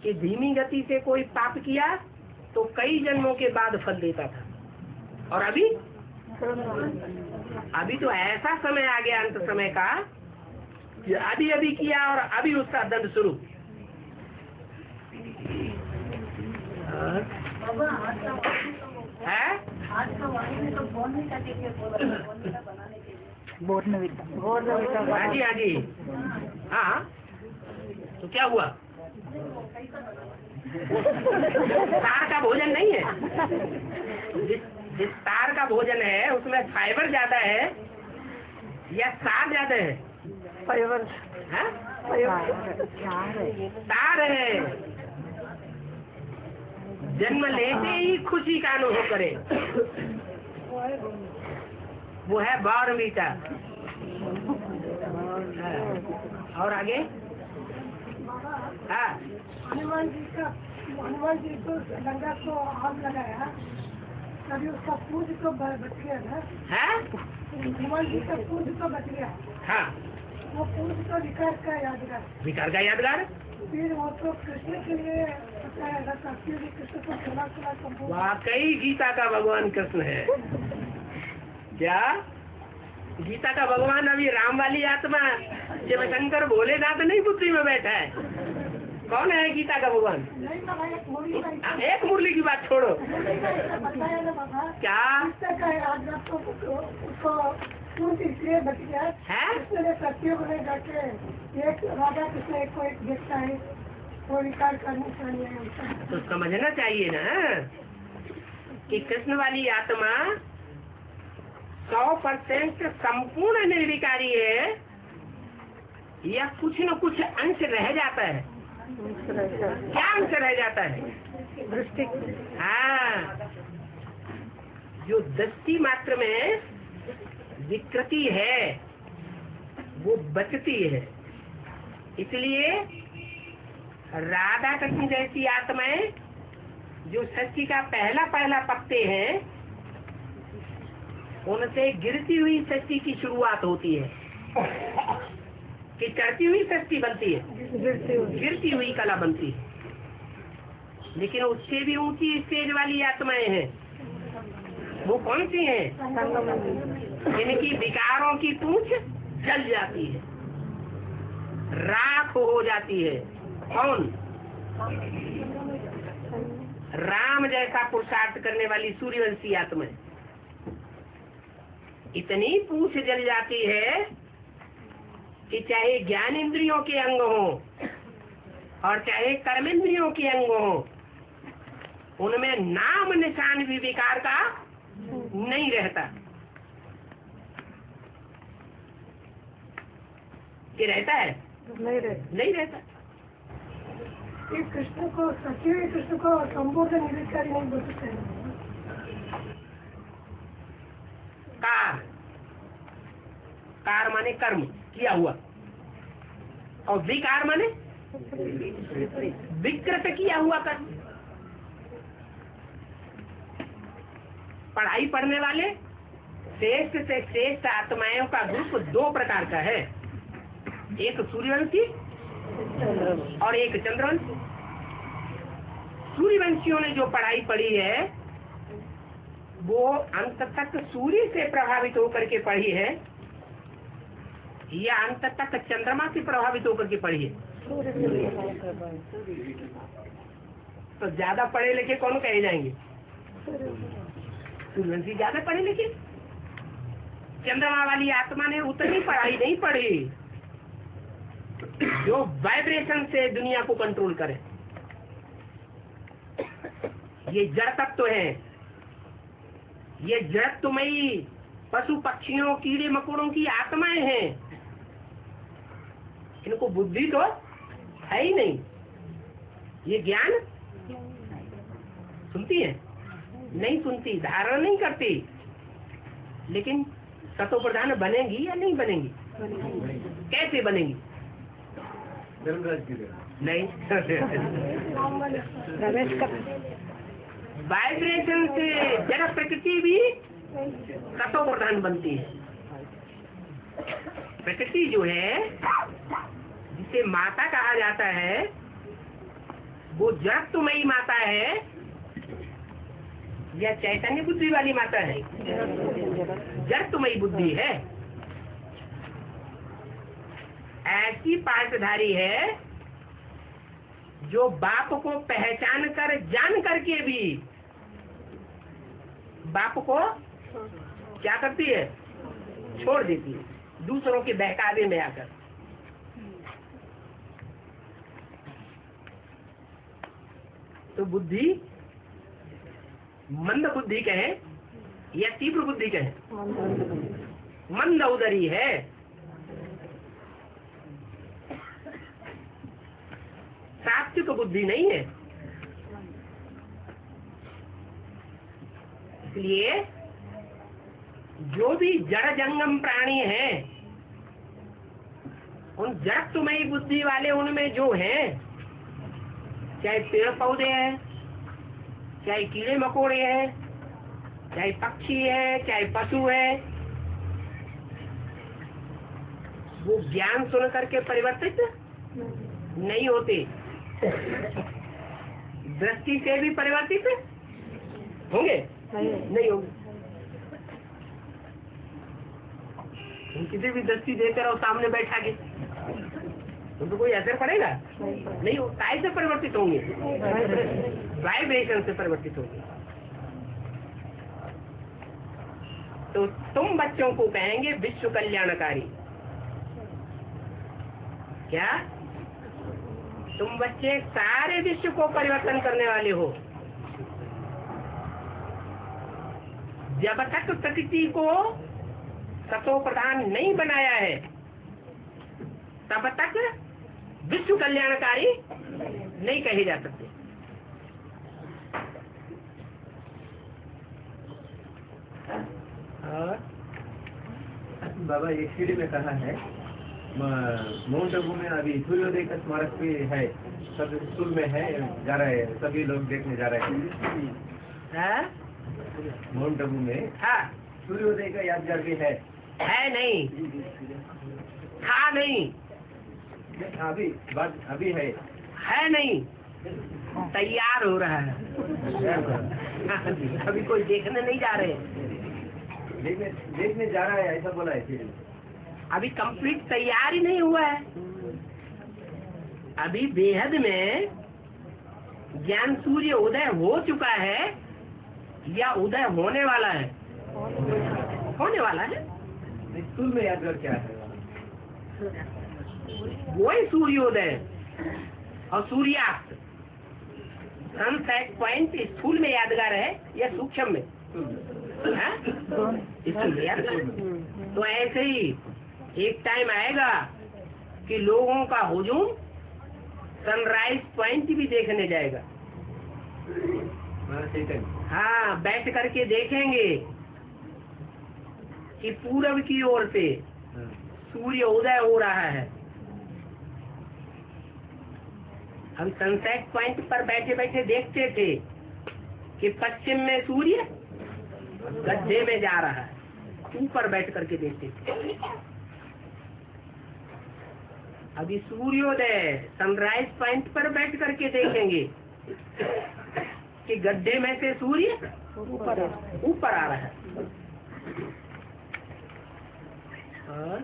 कि धीमी गति से कोई पाप किया तो कई जन्मों के बाद फल देता था, और अभी तो ऐसा समय आ गया अंत समय का कि अभी अभी किया और अभी उसका दंड शुरू। है हाँ जी, हाँ जी, हाँ। तो क्या हुआ? तार का भोजन नहीं है। जिस तार का भोजन है उसमें फाइबर ज्यादा है या सार ज्यादा है? फाइबर है? तार है। जन्म लेते ही खुशी का अनुभव करे, वो है बॉर्नवीटा। और आगे? हाँ, हनुमान जी को लंका को आग लगाया, तभी उसका पूज तो बच गया ना। है? हनुमान जी का पूज तो बच गया। हाँ, वो पूज तो विकार का यादगार। विकार का यादगार। फिर वो तो कृष्ण के लिए कृष्ण को खिला संपूर्ण। वाकई गीता का भगवान कृष्ण है क्या? गीता का भगवान अभी राम वाली आत्मा शिवशंकर भोलेनाथ नहीं बुद्धि में बैठा है। कौन है गीता का भगवान? एक मुरली की बात छोड़ो। बताया ना बाबा क्या उसको इसलिए बच गया है। इसलिए सत्य को नहीं जाके एक राजा कृष्ण एक को एक देखता है, वो विकार करनी चाहिए। तो समझना चाहिए ना कि कृष्ण वाली आत्मा 100% संपूर्ण निर्विकारी है या कुछ न कुछ अंश रह जाता है? क्या अंश रह जाता है? दृष्टि। हाँ, जो दृष्टि मात्र में विकृति है वो बचती है। इसलिए राधा कृष्ण जैसी आत्माएं जो सृष्टि का पहला पत्ते हैं, उनसे गिरती हुई सृष्टि की शुरुआत होती है कि चढ़ती हुई सृष्टि बनती है, गिरती हुई कला बनती है। लेकिन उससे भी ऊंची स्टेज वाली आत्माएं हैं, वो कौन सी हैं? इनकी विकारों की पूंछ जल जाती है, राख हो जाती है। कौन? राम जैसा पुरुषार्थ करने वाली सूर्यवंशी आत्मा। इतनी पूंछ जल जाती है कि चाहे ज्ञान इंद्रियों के अंग हो और चाहे कर्मेंद्रियों के अंग हो, उनमें नाम निशान भी विकार का नहीं रहता। कि रहता है? नहीं रहता। कृष्ण को सच्चे कृष्ण को संपूर्ण निर्विकारी नहीं बोल सकते। कार माने कर्म किया हुआ, और विकार माने विकृत किया हुआ कर्म। पढ़ाई पढ़ने वाले श्रेष्ठ से श्रेष्ठ आत्माओं का ग्रुप 2 प्रकार का है, एक सूर्यवंशी और एक चंद्रवंशी। सूर्यवंशियों ने जो पढ़ाई पढ़ी है वो अंत तक सूर्य से प्रभावित होकर के पढ़ी है या अंत तक चंद्रमा से प्रभावित होकर के पढ़ी है? तो ज्यादा पढ़े लिखे कौन कहे जाएंगे? सूर्यवंशी ज्यादा पढ़े लिखे। चंद्रमा वाली आत्मा ने उतनी पढ़ाई नहीं पढ़ी जो वाइब्रेशन से दुनिया को कंट्रोल करे। ये जड़ तत्व है, ये जड़त्वमयी पशु पक्षियों कीड़े मकोड़ों की आत्माएं हैं। इनको बुद्धि तो है ही नहीं। ये ज्ञान सुनती है? नहीं सुनती, धारणा नहीं करती। लेकिन सतो प्रधान बनेगी या नहीं बनेगी? कैसे बनेगी? नहीं वाइब्रेशन से जड़ प्रकृति भी सतो प्रधान बनती है। प्रकृति जो है, जिसे माता कहा जाता है, वो जड़त्वमयी माता है या चैतन्य बुद्धि वाली माता है? जड़त्वमयी बुद्धि है। ऐसी पाठधारी है जो बाप को पहचान कर जान करके भी बाप को क्या करती है? छोड़ देती है दूसरों के बहकावे में आकर। तो बुद्धि मंद बुद्धि कहे या तीव्र बुद्धि कहे? मंद उदरी है। सात्विक बुद्धि नहीं है। इसलिए जो भी जड़ जंगम प्राणी है, उन जड़त्वमयी बुद्धि वाले उनमें जो हैं, चाहे पेड़ पौधे हैं, चाहे कीड़े मकोड़े हैं, चाहे पक्षी है, चाहे पशु है, वो ज्ञान सुन करके परिवर्तित नहीं होते। दृष्टि से भी परिवर्तित होंगे? नहीं होंगे। किसी भी दृष्टि देकर और सामने बैठा के तो कोई असर पड़ेगा? नहीं हो। काय से परिवर्तित होंगे? वाइब्रेशन से परिवर्तित होंगे। तो तुम बच्चों को कहेंगे विश्व कल्याणकारी। क्या तुम बच्चे सारे विश्व को परिवर्तन करने वाले हो? जब तक प्रकृति को सतो प्रधान नहीं बनाया है, तब तक विश्व कल्याणकारी नहीं कहे जा सकते। बाबा एक सीढ़ी में कहा है माउंट आबू में अभी सूर्योदय का स्मारक भी है, सब स्कूल में है, जा रहे हैं, सभी लोग देखने जा रहे हैं। माउंट आबू में हाँ सूर्योदय का यादगार भी है नहीं? था नहीं, अभी है नहीं, तैयार हो रहा है। अभी कोई देखने नहीं जा रहे, देखने जा रहा है, ऐसा बोला है। अभी कंप्लीट तैयार ही नहीं हुआ है। अभी बेहद में ज्ञान सूर्य उदय हो चुका है या उदय होने वाला है? होने वाला है। स्कूल में यादगार क्या है? वही सूर्योदय और सूर्यास्त। सनसेट पॉइंट स्थूल में यादगार है या सूक्ष्म में? स्थूल में यादगार। तो ऐसे ही एक टाइम आएगा कि लोगों का हुजूम सनराइज पॉइंट भी देखने जाएगा। हाँ, बैठ करके देखेंगे कि पूरब की ओर से सूर्य उदय हो रहा है। हम सनसेट पॉइंट पर बैठे बैठे देखते थे कि पश्चिम में सूर्य गड्ढे में जा रहा है, ऊपर बैठ करके देखते थे। अभी सूर्योदय सनराइज पॉइंट पर बैठ करके देखेंगे कि गड्ढे में से सूर्य ऊपर आ रहा है। और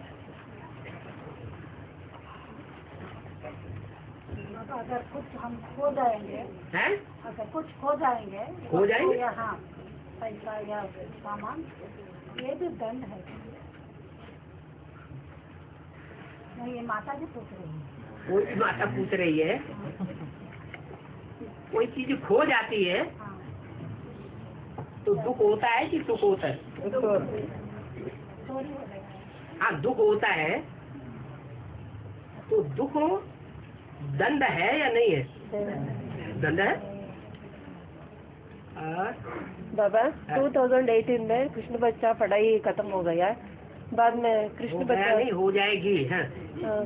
अगर कुछ हम खो जाएंगे, हैं? अगर कुछ खो जाएंगे, हाँ, पैसा या सामान, ये भी दंड है। नहीं, ये माता जी पूछ रही है। कोई माता पूछ रही है, कोई चीज खो जाती है तो दुख होता है कि सुख होता है? हाँ, दुख होता है। तो दुख दंड है या नहीं है? दंड है। बाबा 2018 में कृष्ण बच्चा पढ़ाई खत्म हो गया, बाद में कृष्ण बच्चा नहीं हो जाएगी। हाँ।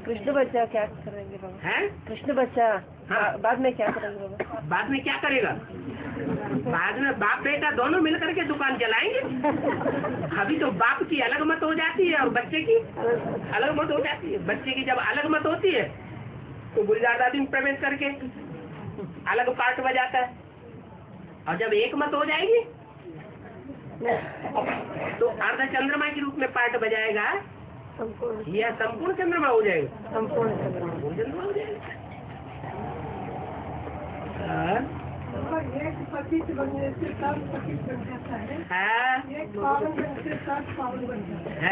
कृष्ण बच्चा क्या करेंगे बाबा? है कृष्ण बच्चा हाँ। बाद में क्या करेंगे बाबा? बाद में क्या करेगा? बाद में बाप बेटा दोनों मिलकर के दुकान चलाएंगे। अभी तो बाप की अलग मत हो जाती है और बच्चे की अलग मत हो जाती है। बच्चे की जब अलग मत होती है तो गुलजार दादी में प्रवेश करके अलग पार्ट बजाता है, और जब एक मत हो जाएगी तो अर्ध चंद्रमा के रूप में पार्ट बजाएगा या संपूर्ण चंद्रमा हो जाएगा? संपूर्ण चंद्रमा हो जाएगा। एक पतित बनने से सब पतित बन जाता है, एक पावन बनने से सब पावन बन जाता है,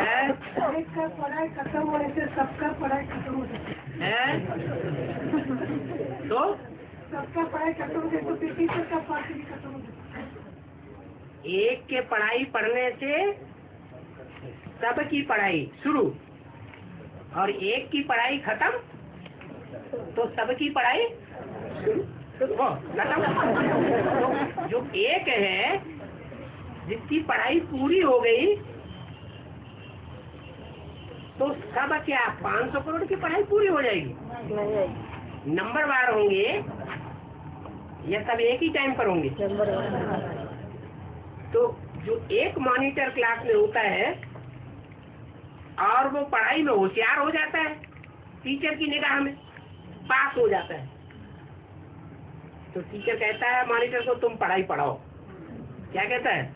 एक का पढ़ाई खत्म होने से सबका पढ़ाई खत्म हो जाता है। तो सबका पढ़ाई खत्म हो जाए तो फिर टीचर का पार्टी भी खत्म हो जाता है। एक के पढ़ाई पढ़ने से सबकी पढ़ाई शुरू, और एक की पढ़ाई खत्म तो सबकी पढ़ाई शुरू। वो खत्म। जो एक है जिसकी पढ़ाई पूरी हो गई तो सब क्या 500 करोड़ की पढ़ाई पूरी हो जाएगी? नंबर वार होंगे या सब एक ही टाइम पर होंगे? तो जो एक मॉनिटर क्लास में होता है और वो पढ़ाई में होशियार हो जाता है, टीचर की निगाह में पास हो जाता है, तो टीचर कहता है मॉनिटर को तुम पढ़ाई पढ़ाओ। क्या कहता है?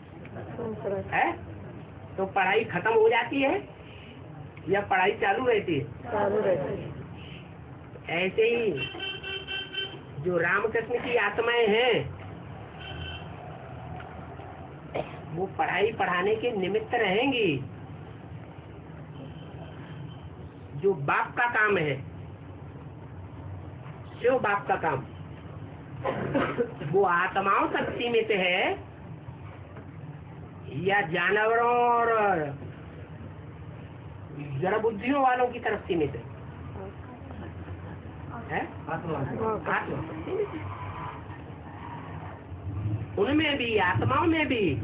तो पढ़ाई खत्म हो जाती है या पढ़ाई चालू रहती है? चालू रहती है। ऐसे ही जो रामकृष्ण की आत्माएं हैं वो पढ़ाई पढ़ाने के निमित्त रहेंगी। जो बाप का काम है, जो बाप का काम वो आत्माओं तक सीमित है या जानवरों और जड़ बुद्धियों वालों की तरफ सीमित है? आत्मा उनमें भी, आत्माओं में भी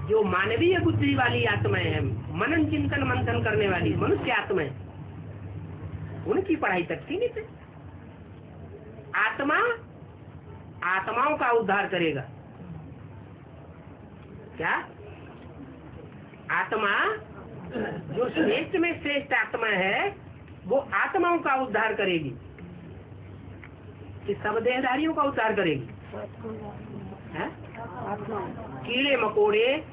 जो मानवीय बुद्धि वाली आत्माएं हैं, मनन चिंतन मंथन करने वाली मनुष्य आत्माएं, उनकी पढ़ाई तक सीमित है। आत्मा आत्माओं का उद्धार करेगा। क्या? आत्मा जो श्रेष्ठ में श्रेष्ठ आत्मा है वो आत्माओं का उद्धार करेगी कि सब देहधारियों का उद्धार करेगी? है? कीड़े मकोड़े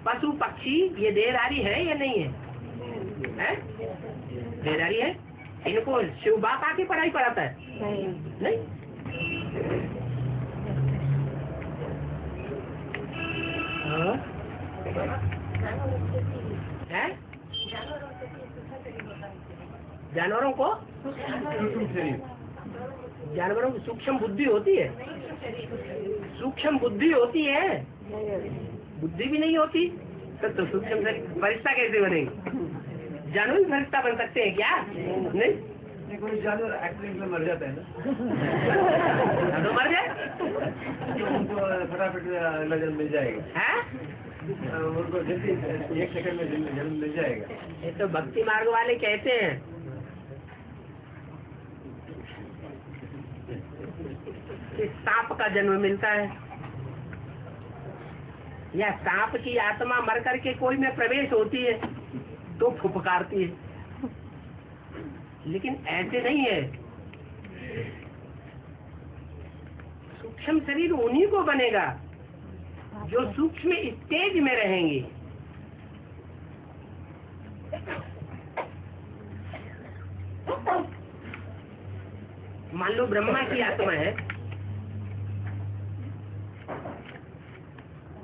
पशु पक्षी ये देहधारी है या नहीं है? देहधारी है। इनको शिव बाप आके पढ़ाई पढ़ाता है? नहीं। है? जानवरों को सूक्ष्म बुद्धि होती है? सूक्ष्म बुद्धि होती है? बुद्धि भी नहीं होती तो सूक्ष्म फरिश्ता कैसे बनेगी? जानवर भी फरिश्ता बन सकते हैं क्या? नहीं। कोई जानवर एक्सीडेंट में मर जाता है ना, तो मर जाए तो उनको फटाफट जन्म मिल जाएगा। है? उनको जल्दी 1 सेकंड में जन्म मिल जाएगा। ये तो भक्ति मार्ग वाले कहते हैं कि सांप का जन्म मिलता है या सांप की आत्मा मर करके कोई में प्रवेश होती है तो फुफकारती है, लेकिन ऐसे नहीं है। सूक्ष्म शरीर उन्हीं को बनेगा जो सूक्ष्म स्टेज में रहेंगे। मान लो ब्रह्मा की आत्मा है,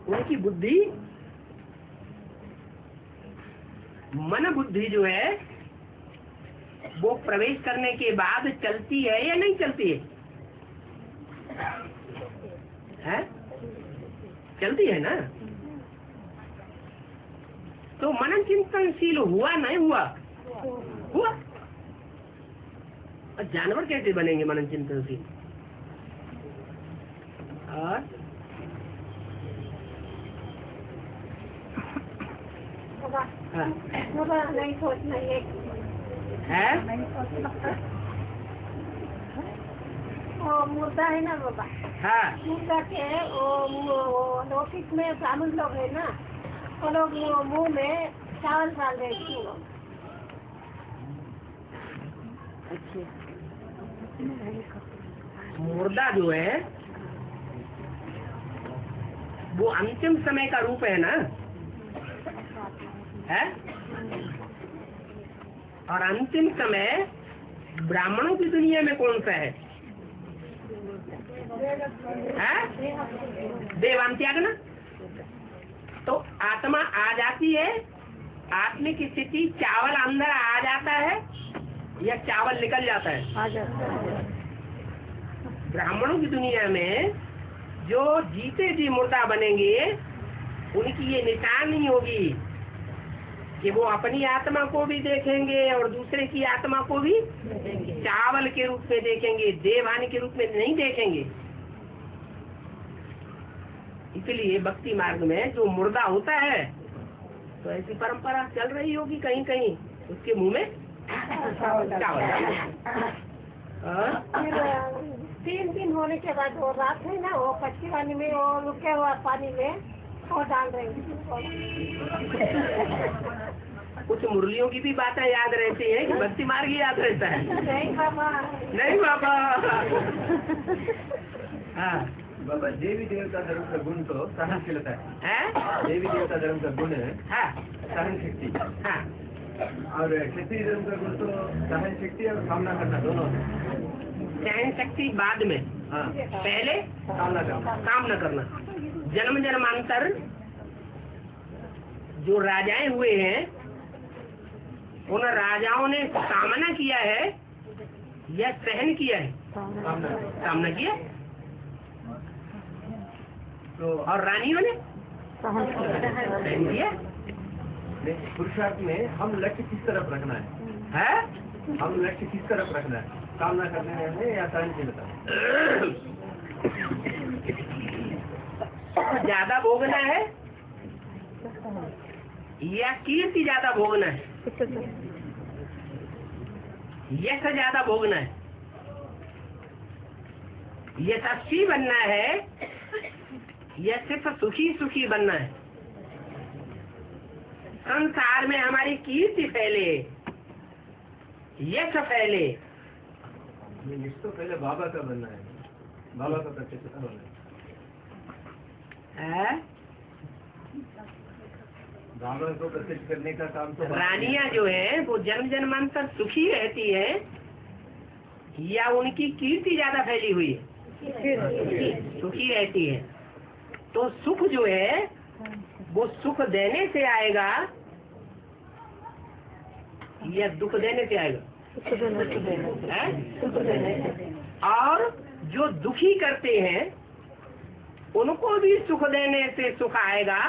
उनकी बुद्धि मन बुद्धि जो है वो प्रवेश करने के बाद चलती है या नहीं चलती है? है? चलती है ना? तो मनन चिंतनशील हुआ नहीं हुआ? हुआ। और जानवर कैसे बनेंगे मनन चिंतनशील? और नहीं सोचना ये है? वो मुर्दा है ना बाबा, हाँ। मुर्दा के वो ऑफिस में ब्राह्मण लोग है ना, वो लोग मुंह में चावल डाल देते हैं। मुर्दा जो है वो अंतिम समय का रूप है ना, है? और अंतिम समय ब्राह्मणों की दुनिया में कौन सा है? देवांत्याग ना। तो आत्मा आ जाती है, आत्मिक स्थिति, चावल अंदर आ जाता है या चावल निकल जाता है? आ जाता है। ब्राह्मणों की दुनिया में जो जीते जी मुर्दा बनेंगे उनकी ये निशान नहीं होगी कि वो अपनी आत्मा को भी देखेंगे और दूसरे की आत्मा को भी चावल के रूप में देखेंगे, देवानी के रूप में नहीं देखेंगे। इसलिए भक्ति मार्ग में जो मुर्दा होता है तो ऐसी परंपरा चल रही होगी कहीं कहीं, उसके मुंह में चावल। फिर 3 दिन होने के बाद वो रात है ना, वो कच्ची पानी में, वो रुके हुआ पानी में वो डाल रहे हैं। कुछ मुरलियों की भी बातें याद रहती है कि भक्ति मार्ग ही याद रहता है? नहीं बाबा, नहीं बाबा। हाँ बाबा, देवी देवता धर्म का गुण तो सहनशीलता है। देवी देवता धर्म का गुण है सहन शक्ति। हाँ। और क्षत्रिय धर्म का गुण तो सहन शक्ति और सामना करना दोनों है। सहन शक्ति बाद में, हाँ, पहले सामना करना। काम न करना। जन्म जन्मांतर जो राजाएं हुए हैं उन राजाओं ने सामना किया है या सहन किया है? सामना किया। तो और रानियों ने सहन किया। पुरुषार्थ में हम लक्ष्य किस तरफ रखना है? हम लक्ष्य किस तरफ रखना है? सामना करने में या सहनशीलता? ज्यादा भोगना है या कीर्ति ज्यादा भोगना है? यश ज्यादा भोगना है? यशस्वी बनना है या सिर्फ सुखी सुखी बनना है? संसार में हमारी कीर्ति फैले, यश फैले। यश तो पहले बाबा का बनना है, बाबा का प्रतिष्ठा होना है। बाबा को प्रतिष्ठित करने का काम तो रानियां जो है वो जन्म जन्मांतर सुखी रहती है या उनकी कीर्ति ज्यादा फैली हुई है? सुखी रहती है। तो सुख जो है वो सुख देने से आएगा या दुख देने से आएगा? और जो दुखी करते हैं उनको भी सुख देने से सुख आएगा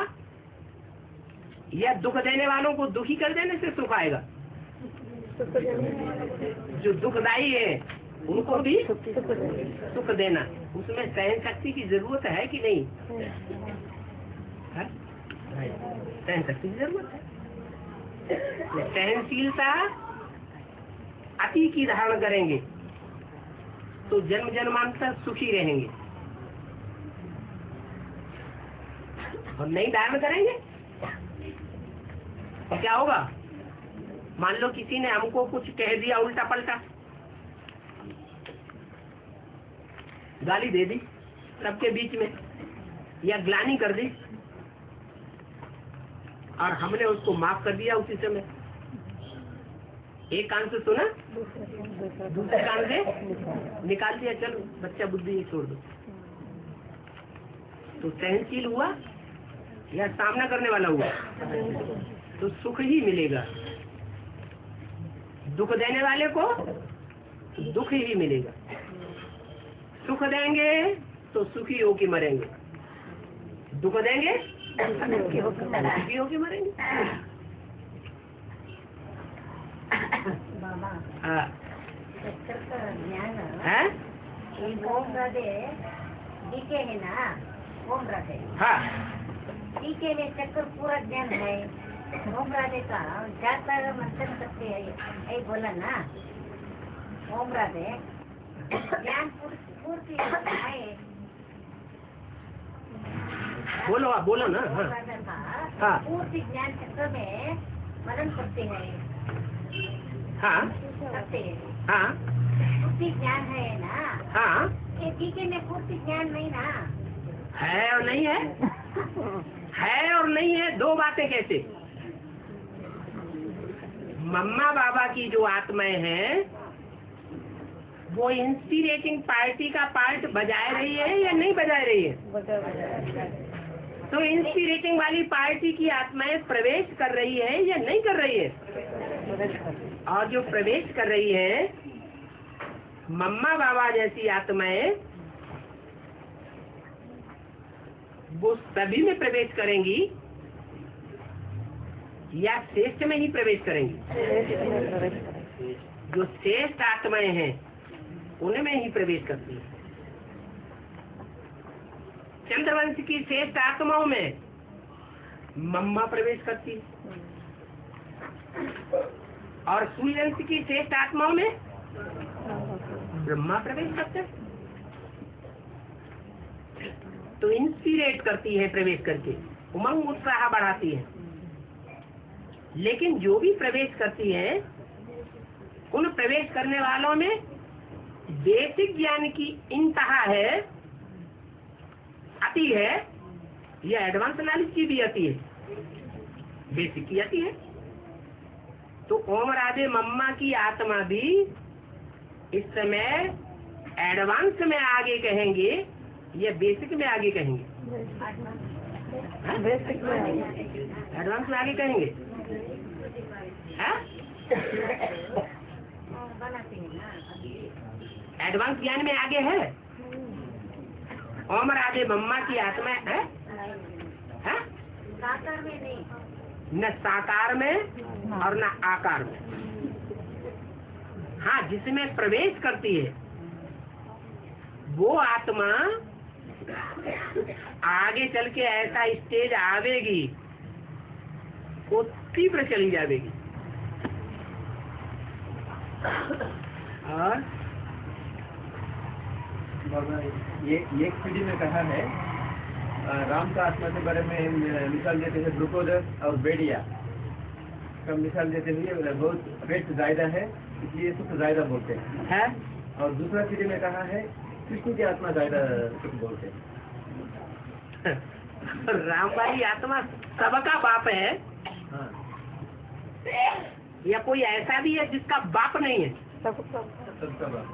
या दुख देने वालों को दुखी कर देने से सुख आएगा? जो दुखदाई है उनको भी सुख देना, उसमें सहन शक्ति की जरूरत है कि नहीं? सहन शक्ति की जरूरत है। सहनशीलता अति की धारण करेंगे तो जन्म जन्मांतर सुखी रहेंगे, और नहीं धारण करेंगे तो क्या होगा? मान लो किसी ने हमको कुछ कह दिया उल्टा पलटा, गाली दे दी सबके बीच में या ग्लानि कर दी और हमने उसको माफ कर दिया उसी समय। एक कान से सुना, दूसरे कान से निकाल दिया, चलो बच्चा बुद्धि ये छोड़ दो। तो सहनशील हुआ या सामना करने वाला हुआ? तो सुख ही मिलेगा। दुख देने वाले को दुख ही मिलेगा। सुख देंगे तो सुखी होके मरेंगे, दुख देंगे सुखी होके मरेंगे। हाँ है ओम राधे डीके है ना, ओम राधे। हाँ डीके में चक्कर पूरा ज्ञान है, ओम राधे का जाता मंथन करते हैं, यही बोला ना ओम राधे ज्ञान पूर्ति है। बोलो आप बोलो ना। ओम राधे का हाँ पूर्ति ज्ञान चक्र में मनन करते हैं। हाँ करते हैं, हाँ पूर्ति ज्ञान है ना, हाँ ये टीके में पूर्ति ज्ञान नहीं ना। है और नहीं है, है और नहीं है, दो बातें कैसे? मम्मा बाबा की जो आत्माएं हैं वो इंस्पिरेटिंग पार्टी का पार्ट बजाए रही है या नहीं बजाए रही है? तो इंस्पिरेटिंग वाली पार्टी की आत्माएं प्रवेश कर रही है या नहीं कर रही है? और जो प्रवेश कर रही है मम्मा बाबा जैसी आत्माएं, वो सभी में प्रवेश करेंगी या श्रेष्ठ में ही प्रवेश करेंगी? जो श्रेष्ठ आत्माएं हैं उनमें ही प्रवेश करती है। चंद्रवंश की श्रेष्ठ आत्माओं में मम्मा प्रवेश करती है और सूर्यवंश की श्रेष्ठ आत्माओं में ब्रह्मा प्रवेश करते हैं। तो इंस्पिरेट करती है प्रवेश करके, उमंग उत्साह बढ़ाती है। लेकिन जो भी प्रवेश करती है उन प्रवेश करने वालों में बेसिक ज्ञान की इंतहा है, आती है, या एडवांस नॉलेज की भी आती है? बेसिक की आती है। तो ओम राधे मम्मा की आत्मा भी इस समय एडवांस में आगे कहेंगे या बेसिक में आगे कहेंगे? बेसिक में एडवांस में आगे कहेंगे। एडवांस ज्ञान में आगे है। ओम राधे मम्मा की आत्मा है, साकार में नहीं, न साकार में और न आकार में। हाँ, जिसमें प्रवेश करती है वो आत्मा आगे चल के ऐसा स्टेज आवेगी, वो तीव्र चली जाएगी। और ये एक पीढ़ी में कहा है, राम का आत्मा के बारे में मिसाल देते हैं द्रुपद और बेड़िया का मिसाल देते हुए, बहुत वेट ज्यादा है इसलिए सुख ज्यादा बोलते हैं। और दूसरा पीढ़ी में कहा है कृष्ण की आत्मा ज्यादा सुख बोलते हैं। राम वाली आत्मा सबका बाप है। हाँ। या कोई ऐसा भी है जिसका बाप नहीं है? सबका बाप।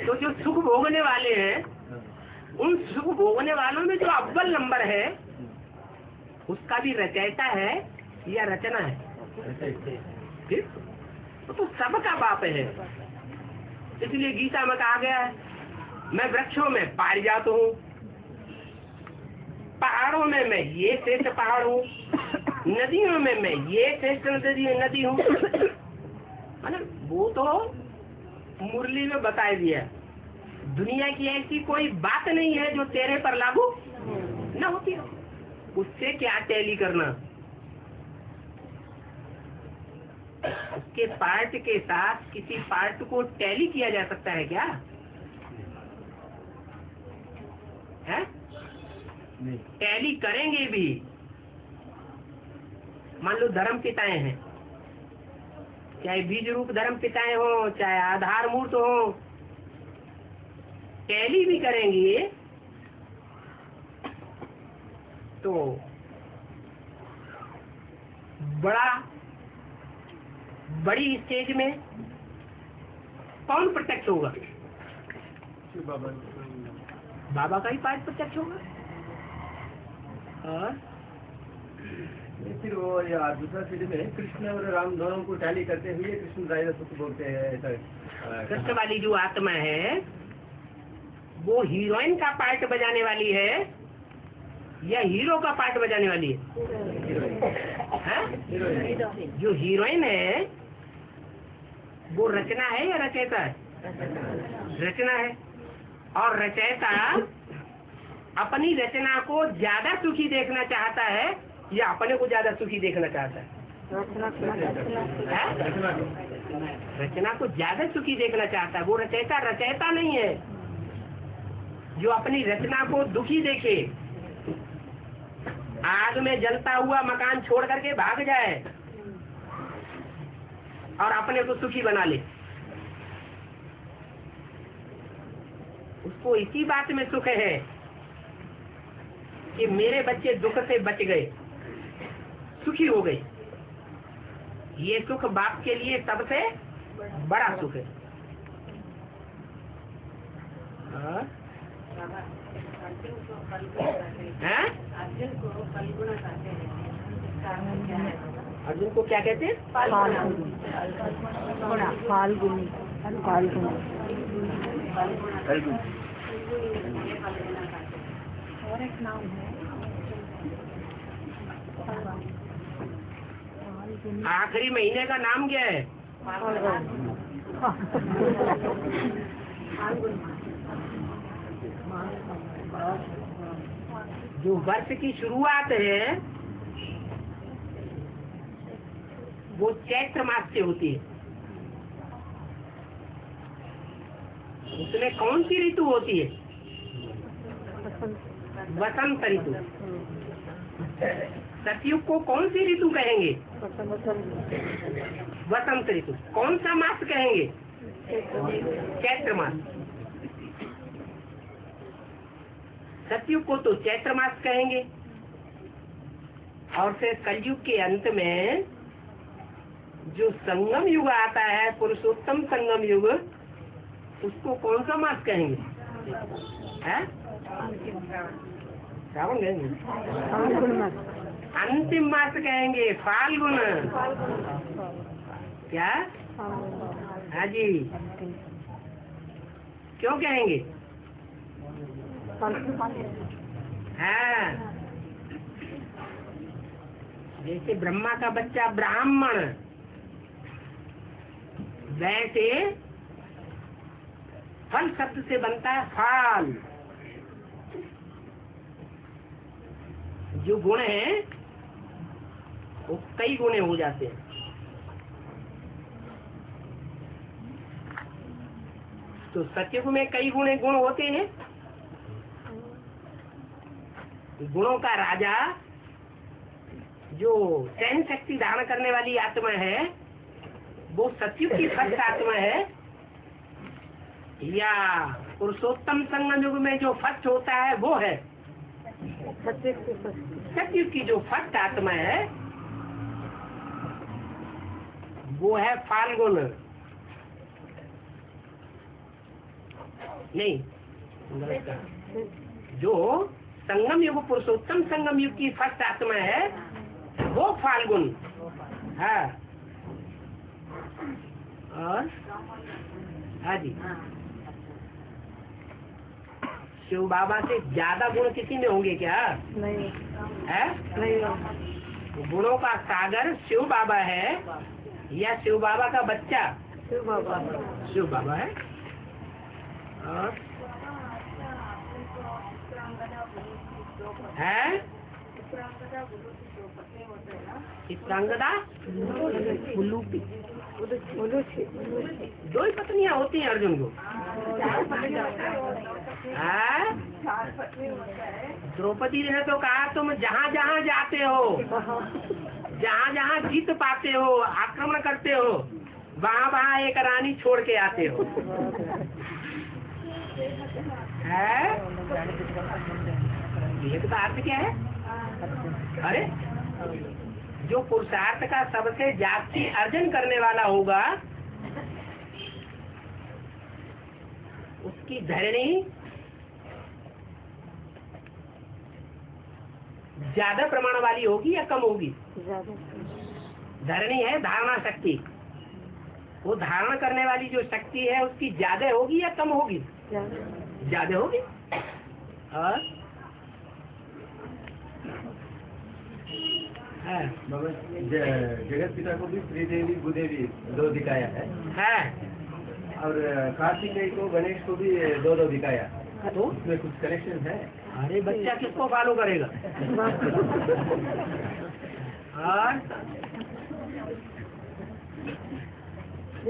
तो जो सुख भोगने वाले हैं, उन सुख भोगने वालों में जो अव्वल नंबर है उसका भी रचयिता है या रचना है? ठीक? तो सबका बाप है। इसलिए गीता में कहा गया है, मैं वृक्षों में पारिजात हूँ, पहाड़ों में मैं ये श्रेष्ठ पहाड़ हूँ, नदियों में मैं ये श्रेष्ठ नदी हूँ। वो तो मुरली में बता दिया। दुनिया की ऐसी कोई बात नहीं है जो तेरे पर लागू न होती हो। उससे क्या टैली करना? उसके पार्ट के साथ किसी पार्ट को टैली किया जा सकता है क्या? है? टैली करेंगे भी। मान लो धर्म पिताएं हैं, चाहे बीज रूप धर्म पिताएं हो, चाहे आधार मूर्त हो, टैली भी करेंगे तो बड़ी स्टेज में कौन प्रत्यक्ष होगा? बाबा का ही पार्ट प्रत्यक्ष होगा। और फिर वो दूसरा पीढ़ी में कृष्ण और राम दोनों को टैली करते हुए कृष्ण ज्यादा सुख बोलते हैं, ऐसा। कृष्ण वाली जो आत्मा है वो हीरोइन का पार्ट बजाने वाली है या हीरो का पार्ट बजाने वाली है? जो हीरोइन है वो रचना है या रचयिता है? रचना है। और रचयिता अपनी रचना को ज्यादा सुखी देखना चाहता है या अपने को ज्यादा सुखी देखना चाहता है? रचना को ज्यादा सुखी देखना चाहता है। वो रचयिता नहीं है जो अपनी रचना को दुखी देखे, आग में जलता हुआ मकान छोड़ करके भाग जाए और अपने को सुखी बना ले। उसको इसी बात में सुख है कि मेरे बच्चे दुख से बच गए, सुखी हो गए। ये सुख बाप के लिए सबसे बड़ा सुख है। अर्जुन को क्या कहते हैं? फाल्गुनी। और एक नाम है आखिरी महीने का नाम क्या है? जो वर्ष की शुरुआत है वो चैत्र मास से होती है। उसमें कौन सी ऋतु होती है? वसंत ऋतु। सतयुग को कौन सी ऋतु कहेंगे? वसंत ऋतु। कौन सा मास कहेंगे? चैत्र मास। सतयुग को तो चैत्र मास कहेंगे। और फिर कलयुग के अंत में जो संगम युग आता है, पुरुषोत्तम संगम युग, उसको कौन सा मास कहेंगे? श्रावण कहेंगे? अंतिम मास कहेंगे, फाल्गुन। क्या? हाँ जी, क्यों कहेंगे? हाँ, जैसे ब्रह्मा का बच्चा ब्राह्मण, वैसे फल शब्द से बनता है फाल। जो गुण है वो कई गुणे हो जाते हैं। तो सतयुग में कई गुण होते हैं। गुणों का राजा जो सहन शक्ति धारण करने वाली आत्मा है वो सतयुग की फर्स्ट आत्मा है, या पुरुषोत्तम संगम युग में जो फर्स्ट होता है वो है सतयुग की जो फर्स्ट आत्मा है वो है फाल्गुन। नहीं, जो संगम युग, पुरुषोत्तम संगम युग की फर्स्ट आत्मा है वो फाल्गुन है। और हाँ जी, शिव बाबा से ज्यादा गुण किसी में होंगे क्या? नहीं है? नहीं। गुणों का सागर शिव बाबा है या शिव बाबा का बच्चा? शिव बाबा। शिव बाबा है। और है चित्रांगदा, दो ही पत्नियां होती हैं अर्जुन को। द्रौपदी ने तो कहा तुम जहाँ जहाँ जाते हो, जहाँ जहाँ जीत पाते हो, आक्रमण करते हो, वहाँ वहाँ एक रानी छोड़ के आते हो। है? ये तो अर्थ क्या है? अरे जो पुरुषार्थ का सबसे जाति अर्जन करने वाला होगा उसकी धरणी ज्यादा प्रमाण वाली होगी या कम होगी? धरणी है धारणा शक्ति, वो धारण करने वाली जो शक्ति है उसकी ज्यादा होगी या कम होगी? ज्यादा होगी। और जगत पिता को भी श्रीदेवी भूदेवी दो दिखाया है और कार्तिकेय को गणेश को भी दो दिखाया। तो उसमें कुछ कनेक्शन है? अरे बच्चा किसको फॉलो करेगा? और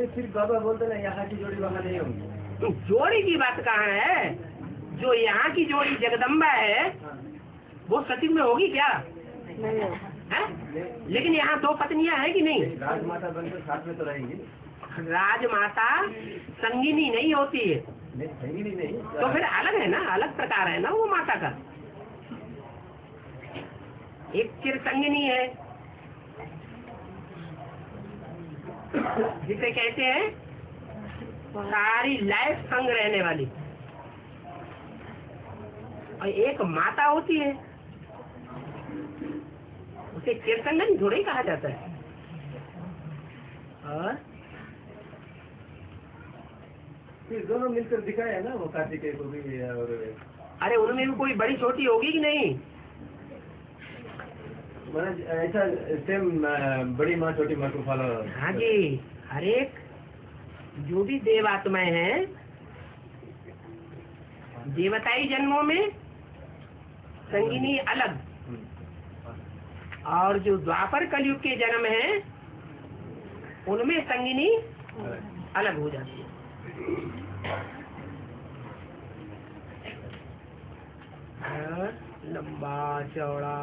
फिर बाबा बोलते ना यहाँ की जोड़ी वहाँ नहीं होगी। तो जोड़ी की बात कहाँ है? जो यहाँ की जोड़ी जगदम्बा है वो सतयुग में होगी क्या? है? लेकिन यहाँ दो पत्नियां हैं कि नहीं? राजमाता बनकर साथ में तो रहेंगी। राजमाता संगिनी नहीं होती है, नहीं संगिनी नहीं, तो फिर अलग है ना, अलग प्रकार है ना वो माता का। एक चिर संगिनी है जिसे कहते हैं सारी लाइफ संग रहने वाली, और एक माता होती है उसे चिरसंगनी थोड़ा ही कहा जाता है। और फिर दोनों मिलकर दिखाया है ना वो कार्तिकेय को भी, और अरे उनमें भी कोई बड़ी छोटी होगी कि नहीं? महाराज ऐसा सेम बड़ी माँ छोटी माँ को फॉलो। हाँ जी, हर एक जो भी देव आत्माएं हैं, देवताई जन्मों में संगिनी अलग, और जो द्वापर कलयुग के जन्म हैं उनमें संगिनी अलग हो जाती है। लंबा चौड़ा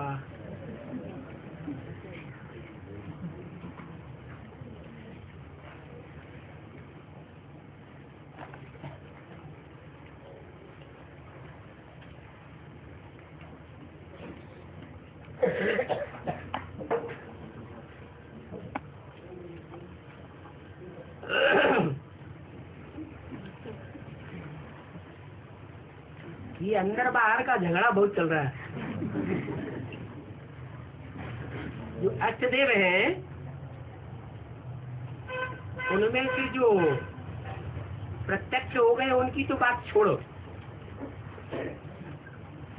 ये अंदर बाहर का झगड़ा बहुत चल रहा है। जो अष्टदेव हैं उनमें से जो प्रत्यक्ष हो गए उनकी तो बात छोड़ो,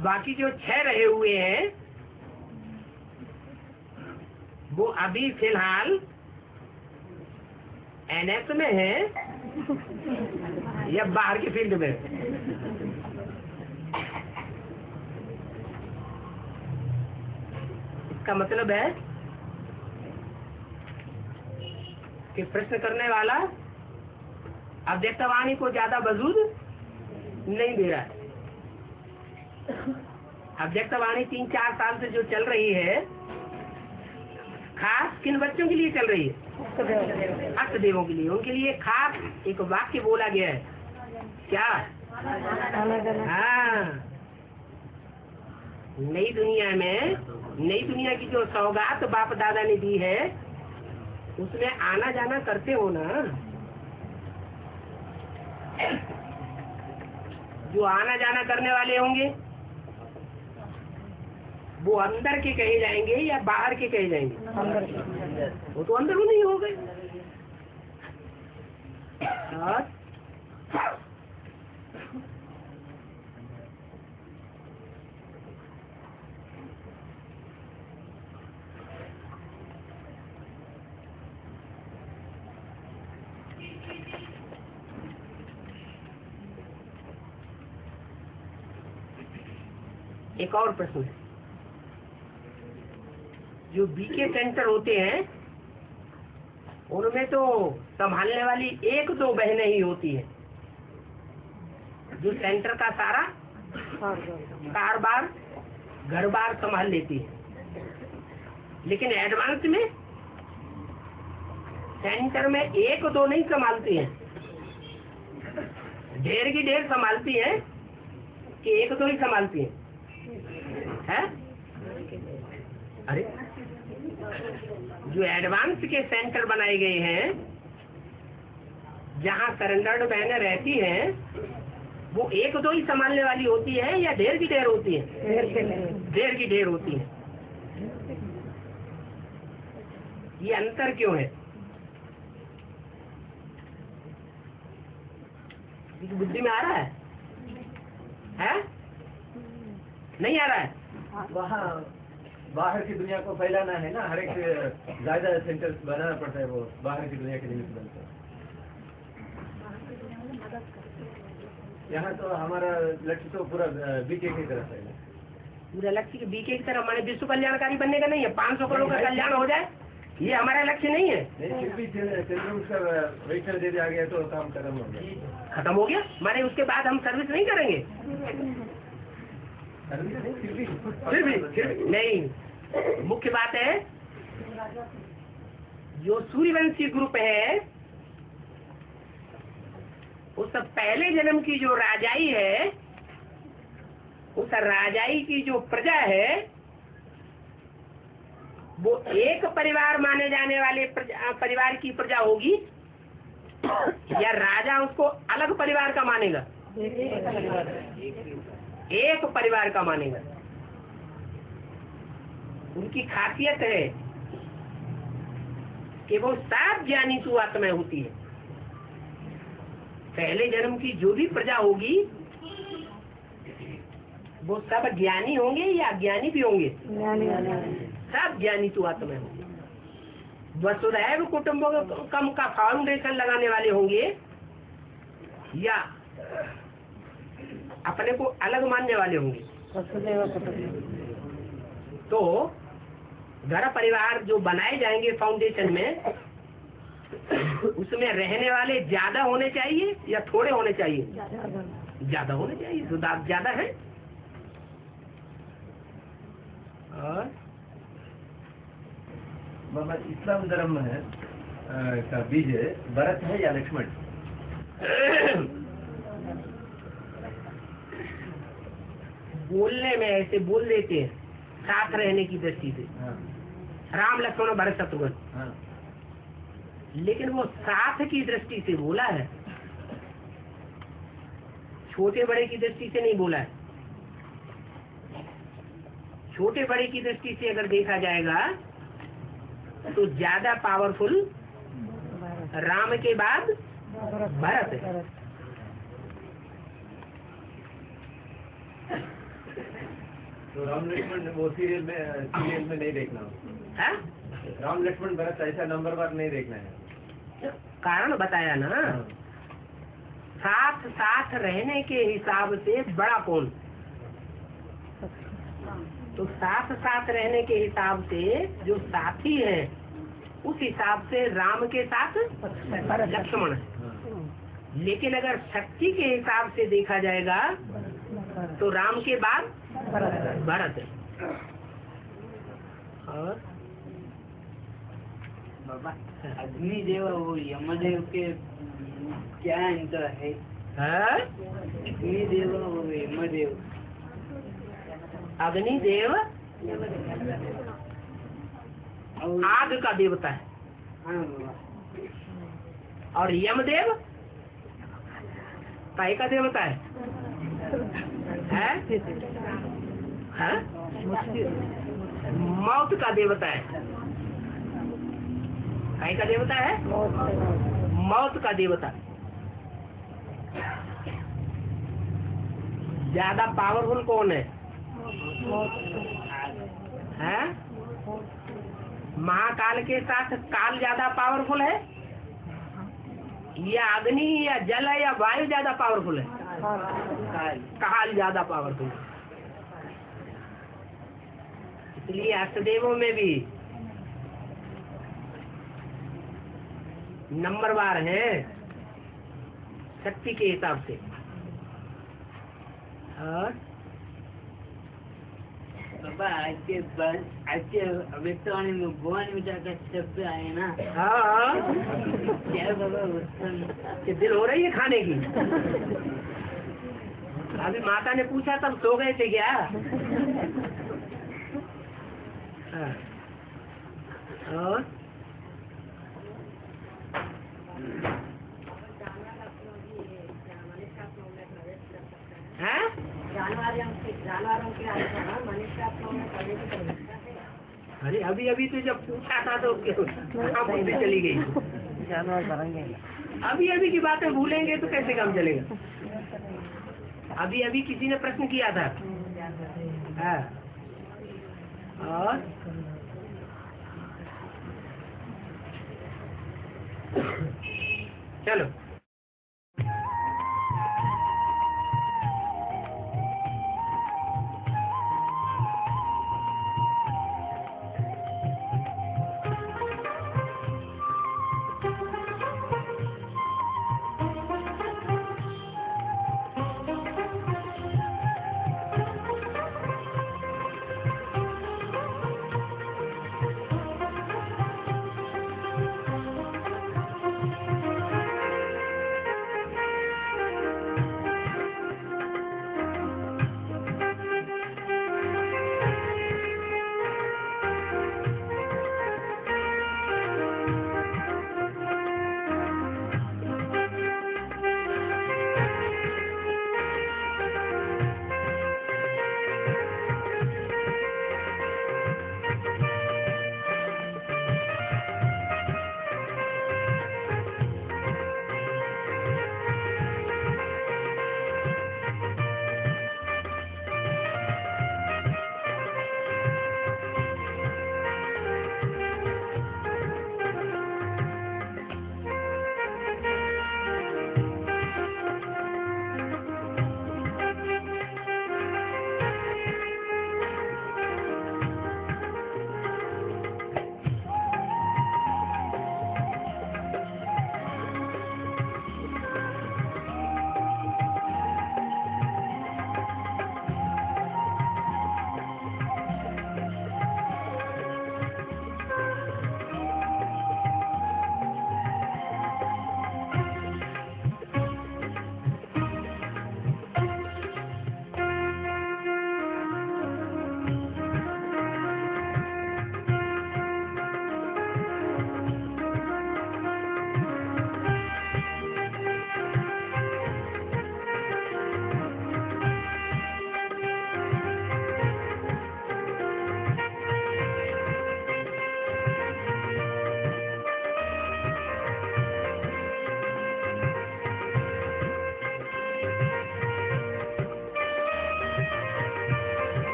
बाकी जो 6 रहे हुए हैं वो अभी फिलहाल एनएस में है या बाहर के फील्ड में? इसका मतलब है कि प्रश्न करने वाला अव्यक्तवाणी को ज्यादा वजूद नहीं दे रहा है। अव्यक्तवाणी 3-4 साल से जो चल रही है, खास किन बच्चों के लिए चल रही है? अष्टदेवों के लिए। उनके लिए खास एक वाक्य बोला गया है, क्या? हाँ, नई दुनिया में, नई दुनिया की जो सौगात बाप दादा ने दी है उसमें आना जाना करते हो ना। जो आना जाना करने वाले होंगे वो अंदर के कहे जाएंगे या बाहर के कहे जाएंगे? अंदर। वो तो अंदर नहीं हो गए। एक और प्रश्न है, जो बीके सेंटर होते हैं उनमें तो संभालने वाली 1-2 बहनें ही होती है जो सेंटर का सारा कारबार घर बार संभाल लेती है। लेकिन एडवांस में सेंटर में 1-2 नहीं संभालती हैं, ढेर की ढेर संभालती हैं कि 1-2 ही संभालती हैं? है? अरे जो एडवांस के सेंटर बनाए गए हैं जहाँ सरेंडर्ड बहनें रहती हैं वो 1-2 ही संभालने वाली होती है या ढेर की ढेर होती है? ढेर की ढेर होती है। ये अंतर क्यों है? बुद्धि में आ रहा है? नहीं आ रहा है? वहाँ बाहर की दुनिया को फैलाना है ना, हर एक ज्यादा सेंटर बनाना पड़ता है, वो बाहर की दुनिया के लिए बनता है। यहाँ तो हमारा लक्ष्य तो पूरा बीके की तरफ है। पूरा लक्ष्य बीके की तरफ, हमारे विश्व कल्याणकारी बनने का नहीं है। 500 करोड़ का कल्याण हो जाए ये हमारा लक्ष्य नहीं है। फिर भी वैष्णव देवी आ गया तो काम खत्म हो गया। खत्म हो गया माने उसके बाद हम सर्विस नहीं करेंगे? फिर भी नहीं। मुख्य बात है जो सूर्यवंशी ग्रुप है उस पहले जन्म की जो राजाई है, उस राजाई की जो प्रजा है, वो एक परिवार माने जाने वाले परिवार की प्रजा होगी, या राजा उसको अलग परिवार का मानेगा? एक परिवार का मानेगा। उनकी खासियत है कि वो सात ज्ञानी तु आत्माएं होती है। पहले जन्म की जो भी प्रजा होगी वो सब ज्ञानी होंगे या अज्ञानी भी होंगे? सब ज्ञानी तु आत्माएं होंगे। वसुधैव कुटुंबकम का फाउंडेशन लगाने वाले होंगे, या अपने को अलग मानने वाले होंगे। तो घर परिवार जो बनाए जाएंगे फाउंडेशन में, उसमें रहने वाले ज्यादा होने चाहिए या थोड़े होने चाहिए? ज्यादा होने चाहिए। तो ज्यादा है। और बाबा, इस्लाम धर्म है का बीज भरत है या लक्ष्मण? बोलने में ऐसे बोल देते हैं साथ रहने की दृष्टि से, राम लक्ष्मण भरत शत्रुघ्न, लेकिन वो साथ की दृष्टि से बोला है, छोटे बड़े की दृष्टि से नहीं बोला है। छोटे बड़े की दृष्टि से अगर देखा जाएगा तो ज्यादा पावरफुल राम के बाद भरत है। तो राम लक्ष्मण वो सीरियल में नहीं देखना है? राम लक्ष्मण भरत ऐसा नंबरवार नहीं देखना है। कारण बताया ना, साथ साथ रहने के हिसाब से बड़ा कौन? तो साथ साथ रहने के हिसाब से जो साथी है, उस हिसाब से राम के साथ लक्ष्मण है। लेकिन अगर शक्ति के हिसाब से देखा जाएगा तो राम के बाद भरत है। और बाबा, अग्निदेव और यमदेव के क्या अंतर है? अग्निदेव और यमदेव। अग्निदेव आग का देवता है, और यमदेव काय का देवता है? मौत का देवता है। काय का देवता है? मौत का देवता। ज्यादा पावरफुल कौन है? महाकाल के साथ काल ज्यादा पावरफुल है, या अग्नि या जल या वायु ज्यादा पावरफुल है? काल ज्यादा पावरफुल है। इसलिए अष्टदेवों में भी नंबरवार है शक्ति के हिसाब से। और बाबा, आज के अभिवाणी में भगवान मिटा का शब्द आए ना। हाँ, क्या बाबा, कि दिल हो रही है खाने की? अभी माता ने पूछा तब सो गए थे क्या? हाँ। और जानवरों के मनुष्य आत्मा में करने की प्रवृत्ति है। अरे अभी तो जब पूछा था तो कहाँ बोलते चली गई? जानवर करेंगे। अभी की बातें भूलेंगे तो कैसे काम चलेगा? अभी किसी ने प्रश्न किया था। हाँ। और चलो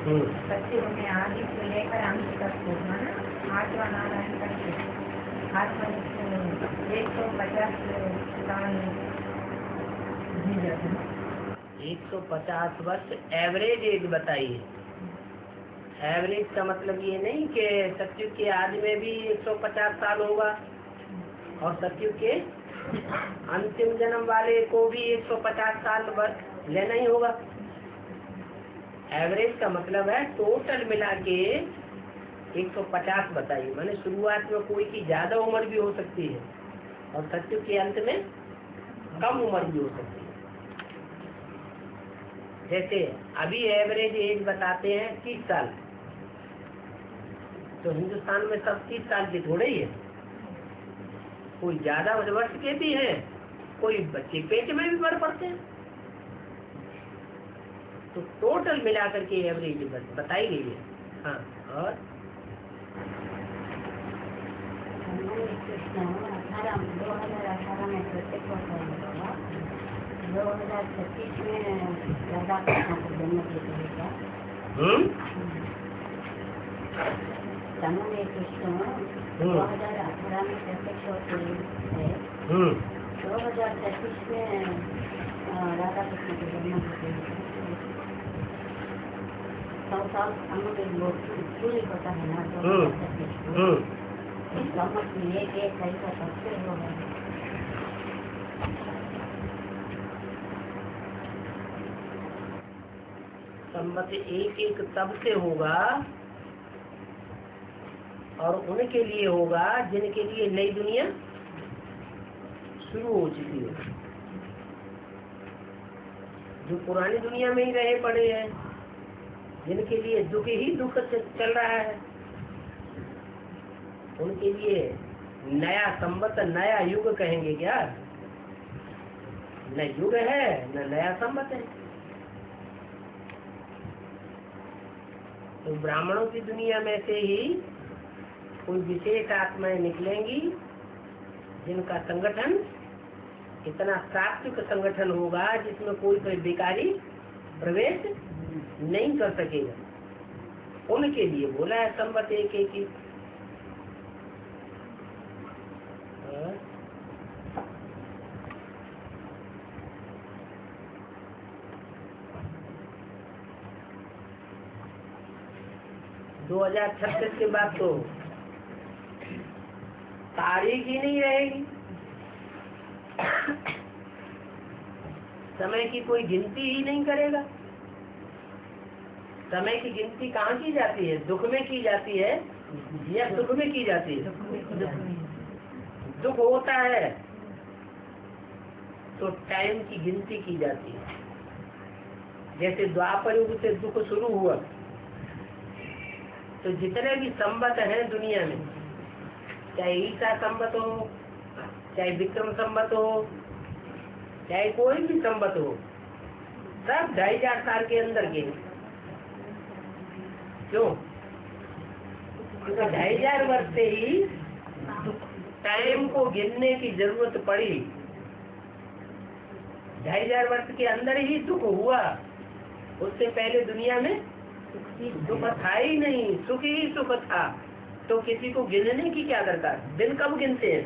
सत्युग में आदि से लेकर अंत तक होगा ना, 8वां नारायण करके 150 साल 150 वर्ष एवरेज एज बताइए। एवरेज का मतलब ये नहीं कि सत्युग के आदि में भी 150 साल होगा और सत्युग के अंतिम जन्म वाले को भी 150 साल लेना ही होगा। एवरेज का मतलब है टोटल मिला के 150 बताइए। माने शुरुआत में कोई की ज्यादा उम्र भी हो सकती है और सत्युग के अंत में कम उम्र भी हो सकती है। जैसे अभी एवरेज एज बताते हैं 30 साल, तो हिंदुस्तान में सब 30 साल के थोड़े ही है, कोई ज्यादा वर्ष के भी हैं, कोई बच्चे पेट में भी बढ़ पड़ते हैं। तो टोटल मिला करके एवरेज बताई गई है। हाँ, और 2018 में प्रत्येक वर्ष 2036 में राधा कृष्ण को जन्म देगा। तनु कृष्ण 2018 में प्रत्यक्ष होते हैं, 2036 में राधा कृष्ण को जन्म देगा। 100 साल हम लोग पूरी पता है ना, 2036 सम्मत में एक ऐसा सबसे होगा। सम्मत एक तब से होगा और उनके लिए होगा जिनके लिए नई दुनिया शुरू हो चुकी है, जो पुरानी दुनिया में ही रहे पड़े हैं, जिनके लिए दुख ही दुख चल रहा है, उनके लिए नया संवत नया युग कहेंगे क्या? न युग है न नया संवत है। तो ब्राह्मणों की दुनिया में से ही कोई विशेष आत्माएं निकलेंगी जिनका संगठन इतना सात्विक संगठन होगा जिसमें कोई बेकारी प्रवेश नहीं कर सकेगा। उनके लिए बोला है संवत एक ही। 2036 के बाद तो तारीख ही नहीं रहेगी, समय की कोई गिनती ही नहीं करेगा। समय की गिनती कहाँ की जाती है? दुख में की जाती है या सुख में की जाती है? दुख होता है तो टाइम की गिनती की जाती है। जैसे द्वापर युग से दुख शुरू हुआ तो जितने भी संवत हैं दुनिया में, चाहे ईसा संवत हो, चाहे विक्रम संवत हो, चाहे कोई भी संवत हो, सब 2500 साल के अंदर के। क्यों? 2500 वर्ष से ही टाइम को गिनने की जरूरत पड़ी। 2500 वर्ष के अंदर ही दुख हुआ, उससे पहले दुनिया में दुख था ही नहीं, सुख ही सुख था। तो किसी को गिनने की क्या दरकार? दिन कब गिनते हैं?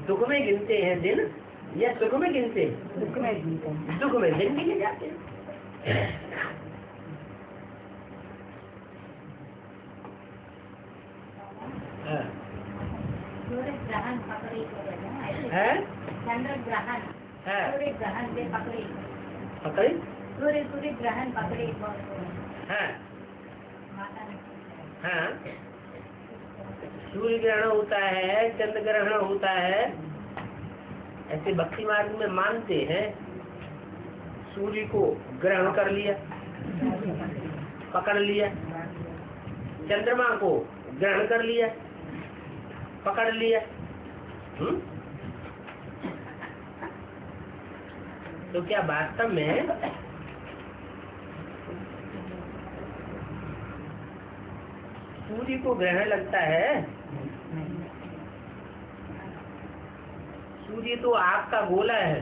दुख में गिनते हैं दिन या सुख में गिनते हैं? दुख में गिनते हैं। दुख में दिन गिने जाते हैं। सूर्य ग्रहण पकड़ी है, चंद्र ग्रहण है, सूर्य ग्रहण से पकड़ी पकड़ी, सूर्य ग्रहण पकड़ी है, हाँ। सूर्य ग्रहण होता है, चंद्र ग्रहण होता है, ऐसे भक्ति मार्ग में मानते हैं। सूर्य को ग्रहण कर लिया, पकड़ लिया, चंद्रमा को ग्रहण कर लिया, पकड़ लिया। तो क्या वास्तव में सूर्य को ग्रहण लगता है? सूर्य तो आपका गोला है।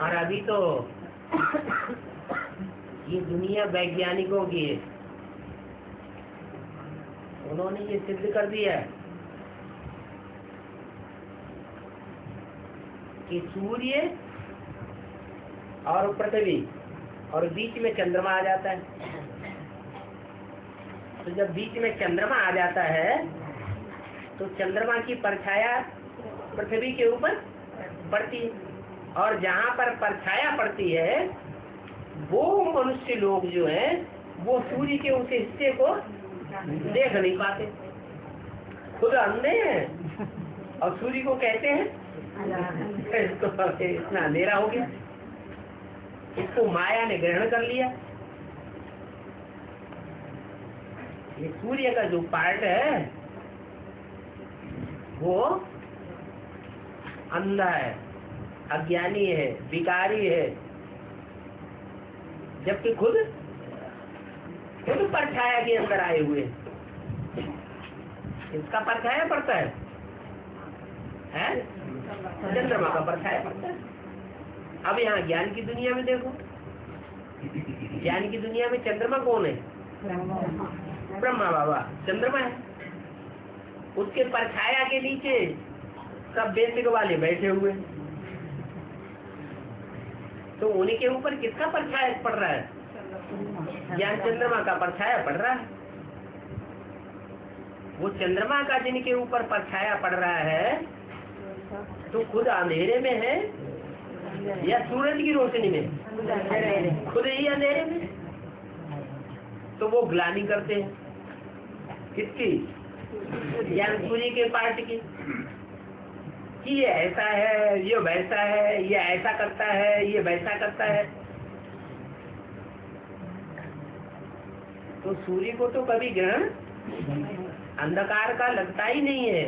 और अभी तो ये दुनिया वैज्ञानिकों की है, उन्होंने ये सिद्ध कर दिया है कि सूर्य और पृथ्वी और बीच में चंद्रमा आ जाता है। तो जब बीच में चंद्रमा आ जाता है तो चंद्रमा की परछाया पृथ्वी के ऊपर पड़ती है, और जहाँ पर परछाया पड़ती है वो मनुष्य लोग जो है वो सूर्य के उस हिस्से को देख नहीं पाते, खुद अंधे हैं और सूर्य को कहते हैं तो इतना अंधेरा हो गया, इसको माया ने ग्रहण कर लिया। ये सूर्य का जो पार्ट है वो अंधा है, अज्ञानी है, विकारी है, जबकि खुद परछाया के अंदर आए हुए। इसका परछाया पड़ता है, चंद्रमा का परछाया पड़ता है। अब यहाँ ज्ञान की दुनिया में देखो, ज्ञान की दुनिया में चंद्रमा कौन है? ब्रह्मा बाबा चंद्रमा है, उसके परछाया के नीचे सब बेसिक वाले बैठे हुए, तो उन्हीं के ऊपर किसका परछाया पड़ रहा है? ज्ञान चंद्रमा का परछाया पड़ रहा है। वो चंद्रमा का जिनके ऊपर परछाया पड़ रहा है तो खुद अंधेरे में है या सूरज की रोशनी में? खुद ही अंधेरे में। तो वो ग्लानि करते हैं किसकी? ज्ञान सूर्य के पार्ट की, कि ये ऐसा है, ये वैसा है, ये ऐसा करता है, ये वैसा करता है। तो सूर्य को तो कभी ग्रहण अंधकार का लगता ही नहीं है,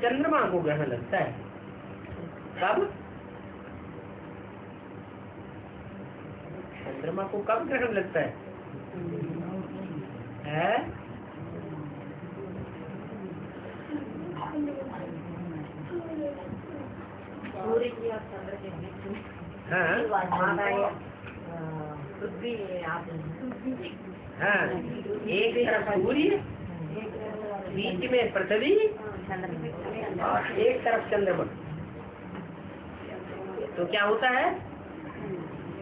चंद्रमा को ग्रहण लगता है। कब? चंद्रमा को कब ग्रहण लगता है? सूर्य की और चंद्र के बीच में हाँ पृथ्वी हाँ, एक तरफ सूर्य, बीच में पृथ्वी और एक तरफ चंद्रमा। तो क्या होता है?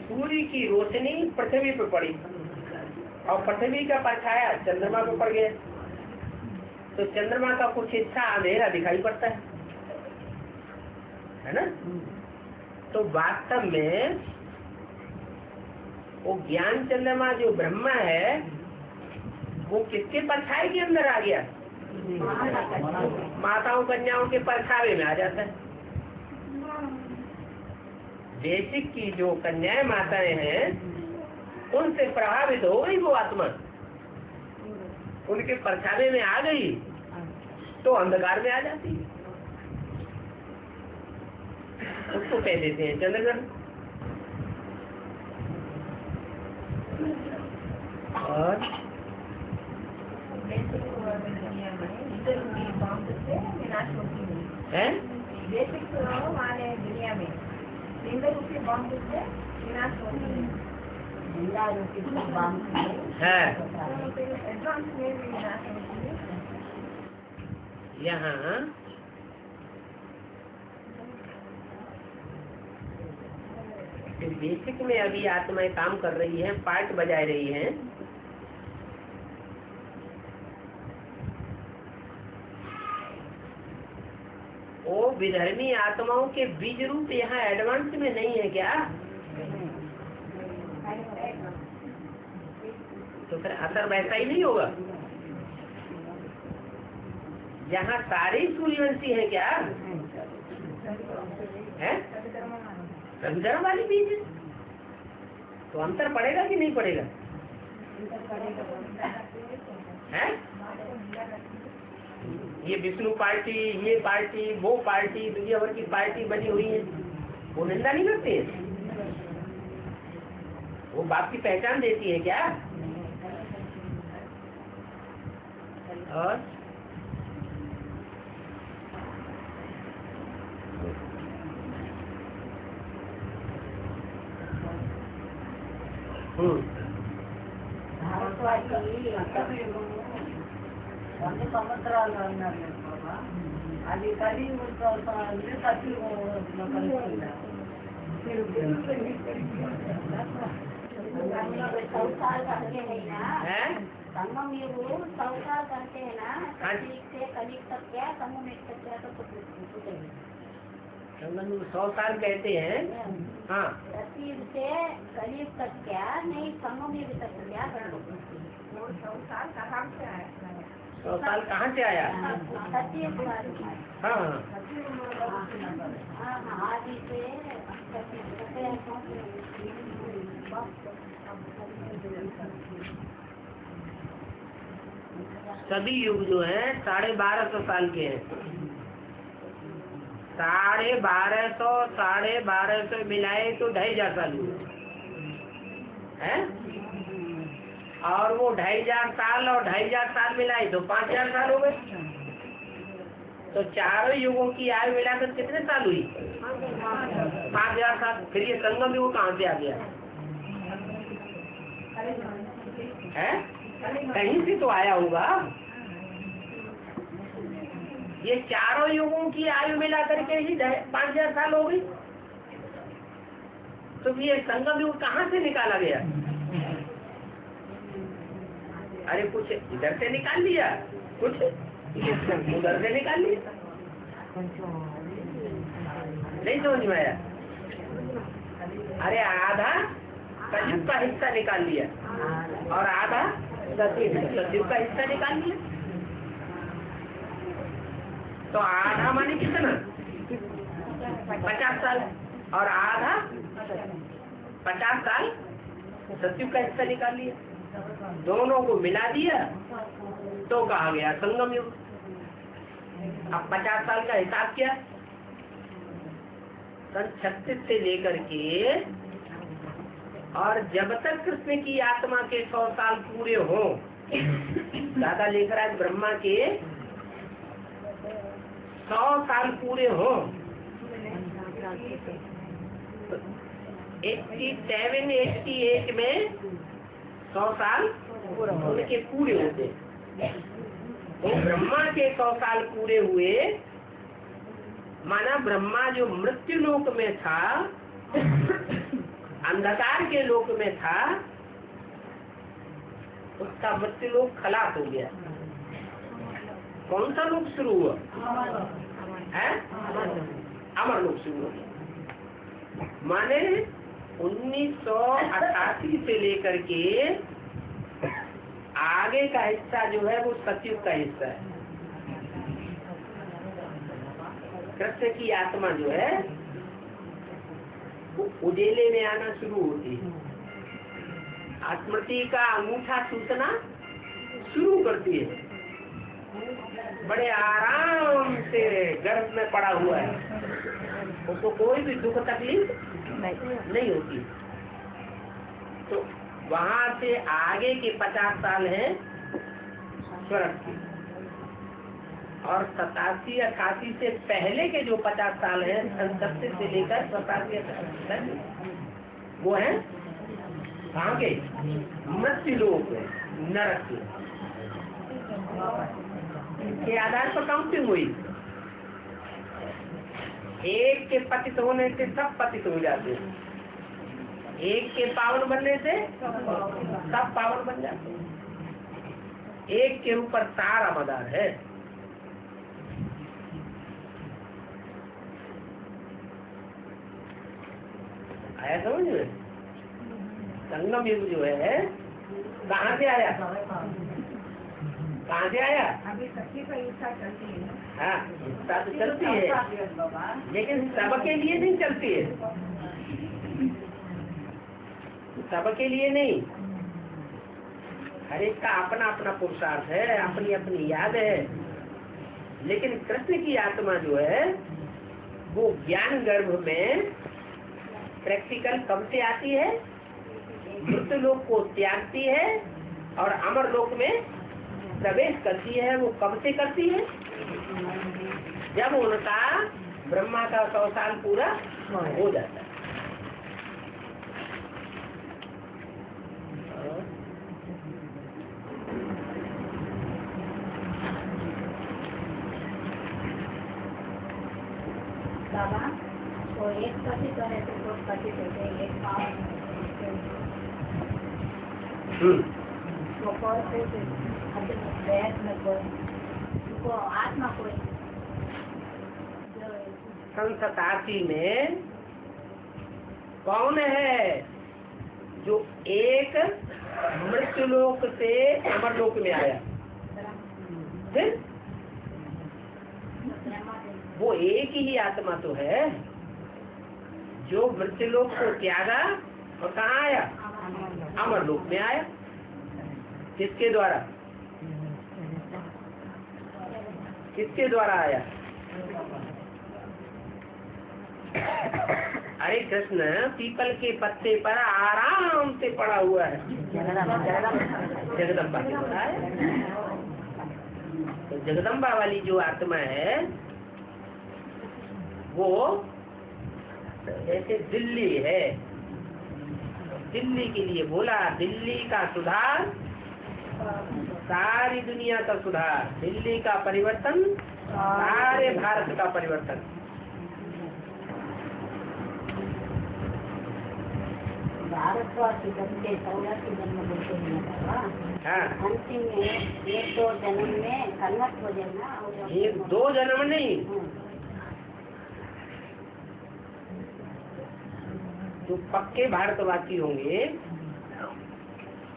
सूर्य की रोशनी पृथ्वी पर पड़ी और पृथ्वी का परछाया चंद्रमा पर पड़ गया, तो चंद्रमा का कुछ हिस्सा अंधेरा दिखाई पड़ता है ना? तो वास्तव में वो ज्ञान चंद्रमा जो ब्रह्मा है वो किसके परछाई के अंदर आ गया? माताओं कन्याओं के परछावे में आ जाता है। बेसिक की जो कन्याएं माताएं हैं उनसे प्रभावित हो गई वो आत्मा, उनके परछावे में आ गई तो अंधकार में आ जाती है। उसको कह देते हैं चंद्रग्रहण। और है दुनिया में बम से विनाश होती है, एडवांस में भी विनाश होती है। यहाँ बेसिक में अभी आत्माएं काम कर रही हैं, पार्ट बजा रही हैं। वो विधर्मी आत्माओं के बीज रूप यहाँ एडवांस में नहीं है क्या? तो फिर असर वैसा ही नहीं होगा। यहाँ सारे सूर्यवंशी है क्या? है संधर्म वाली बीज, तो अंतर पड़ेगा कि नहीं पड़ेगा? है ये विष्णु पार्टी, ये पार्टी, वो पार्टी, दुनिया भर की पार्टी बनी हुई है, वो निंदा नहीं करती है? वो बाप की पहचान देती है क्या? और సంవత్సరాలు అన్నారు బాబా, అది కలియుగ संगम ये वो 100 साल करते हैं ना, कलीग से कलीग तक क्या, संगम एक तक क्या, तो पूछेंगे। संगम 100 साल कहते हैं। हाँ, कलीग से कलीग तक क्या नहीं, संगम युग तक क्या करो। 100 साल कहाँ से आया? 100 साल कहाँ से आया? हाँ हाँ, आदि से सभी युग जो है 1250 साल के हैं। 1250 मिलाए तो 2500 साल हुए हैं। और वो 2500 साल और 2500 साल मिलाए तो 5000 साल हो गए। तो चारों युगों की आयु मिलाकर कितने साल हुई? 5000 साल। फिर ये संगम युग कहाँ से आ गया है? कहीं से तो आया होगा। ये चारों युगों की आयु मिला करके ही 5000 साल हो गई। तो ये संगम युग कहाँ से निकाला गया? अरे कुछ इधर से निकाल लिया, कुछ उधर से निकाल लिया, नहीं समझ में आया। अरे आधा कलयुग का हिस्सा निकाल लिया और आधा सतयुग का हिस्सा निकाल लिया। तो आधा माने कितना? 50 साल और आधा 50 साल सतयुग का हिस्सा निकाल लिया। दोनों को मिला दिया तो कहा गया संगम युग। अब 50 साल का हिसाब क्या? सन 36 से लेकर के और जब तक कृष्ण की आत्मा के 100 साल पूरे हो, दादा लेखराज ब्रह्मा के 100 साल पूरे हो, 87, 88 में 100 साल उनके पूरे होते। तो ब्रह्मा के 100 साल पूरे हुए, माना ब्रह्मा जो मृत्यु लोक में था, अंधकार के लोक में था, उसका मृत्यु लोक खलास हो गया। कौन सा लोक शुरू हुआ? अमर लोक शुरू हो गया। माने 1988 से लेकर के आगे का हिस्सा जो है वो सतयुग का हिस्सा है। कृष्ण की आत्मा जो है वो उजेले में आना शुरू होती है। स्मृति का अंगूठा सूचना शुरू करती है। बड़े आराम से गर्भ में पड़ा हुआ है, उसको कोई भी दुख तकलीफ नहीं होती। तो वहाँ से आगे के 50 साल है स्वर्ग की, और 87, 88 से पहले के जो 50 साल है, 37 से लेकर 87, 88 तक, वो है कहाँ के? मृत्यु लोक, नरक के आधार पर काउंटिंग हुई। एक के पतित होने से सब पतित हो जाते हैं, एक के पावन बनने से सब पावन बन जाते हैं। एक के ऊपर सारा मदार है। आया समझ में? संगम युग जो है कहाँ से आया? कहाँ से आया? अभी सखी का हिस्सा चलती है। हाँ, हिस्सा तो चलती है, लेकिन सबके लिए नहीं चलती है, सबके लिए नहीं। हर एक का अपना अपना पुरुषार्थ है, अपनी अपनी याद है। लेकिन कृष्ण की आत्मा जो है वो ज्ञान गर्भ में प्रैक्टिकल कब से आती है? मृत्यु लोक को त्यागती है और अमर लोक में प्रवेश करती है। वो कब से करती है? जब उनका ब्रह्मा का 100 साल पूरा हो जाता है। बाबा तो एक पतित होने से दो पतित होते हैं, एक पावन वो कौन से बैठ में कोई वो आत्मा कोई संसतासी में कौन है जो एक मृत्युलोक से अमरलोक में आया, फिर वो एक ही आत्मा तो है जो मृत्युलोक को त्यागा और कहाँ आया, अमरलोक में आया। किसके द्वारा, किसके द्वारा आया? अरे कृष्ण पीपल के पत्ते पर आराम से पड़ा हुआ है, जगदम्बा के द्वारा आया। तो जगदम्बा वाली जो आत्मा है वो जैसे दिल्ली है, दिल्ली के लिए बोला, दिल्ली का सुधार सारी दुनिया का सुधार, दिल्ली का परिवर्तन सारे भारत का परिवर्तन। भारतवासी बनते 84 जन्म बोलते हैं, हाँ, अंतिम में एक दो जन्म में कन्वर्ट हो जाना और एक दो जन्म नहीं, जो पक्के भारतवासी होंगे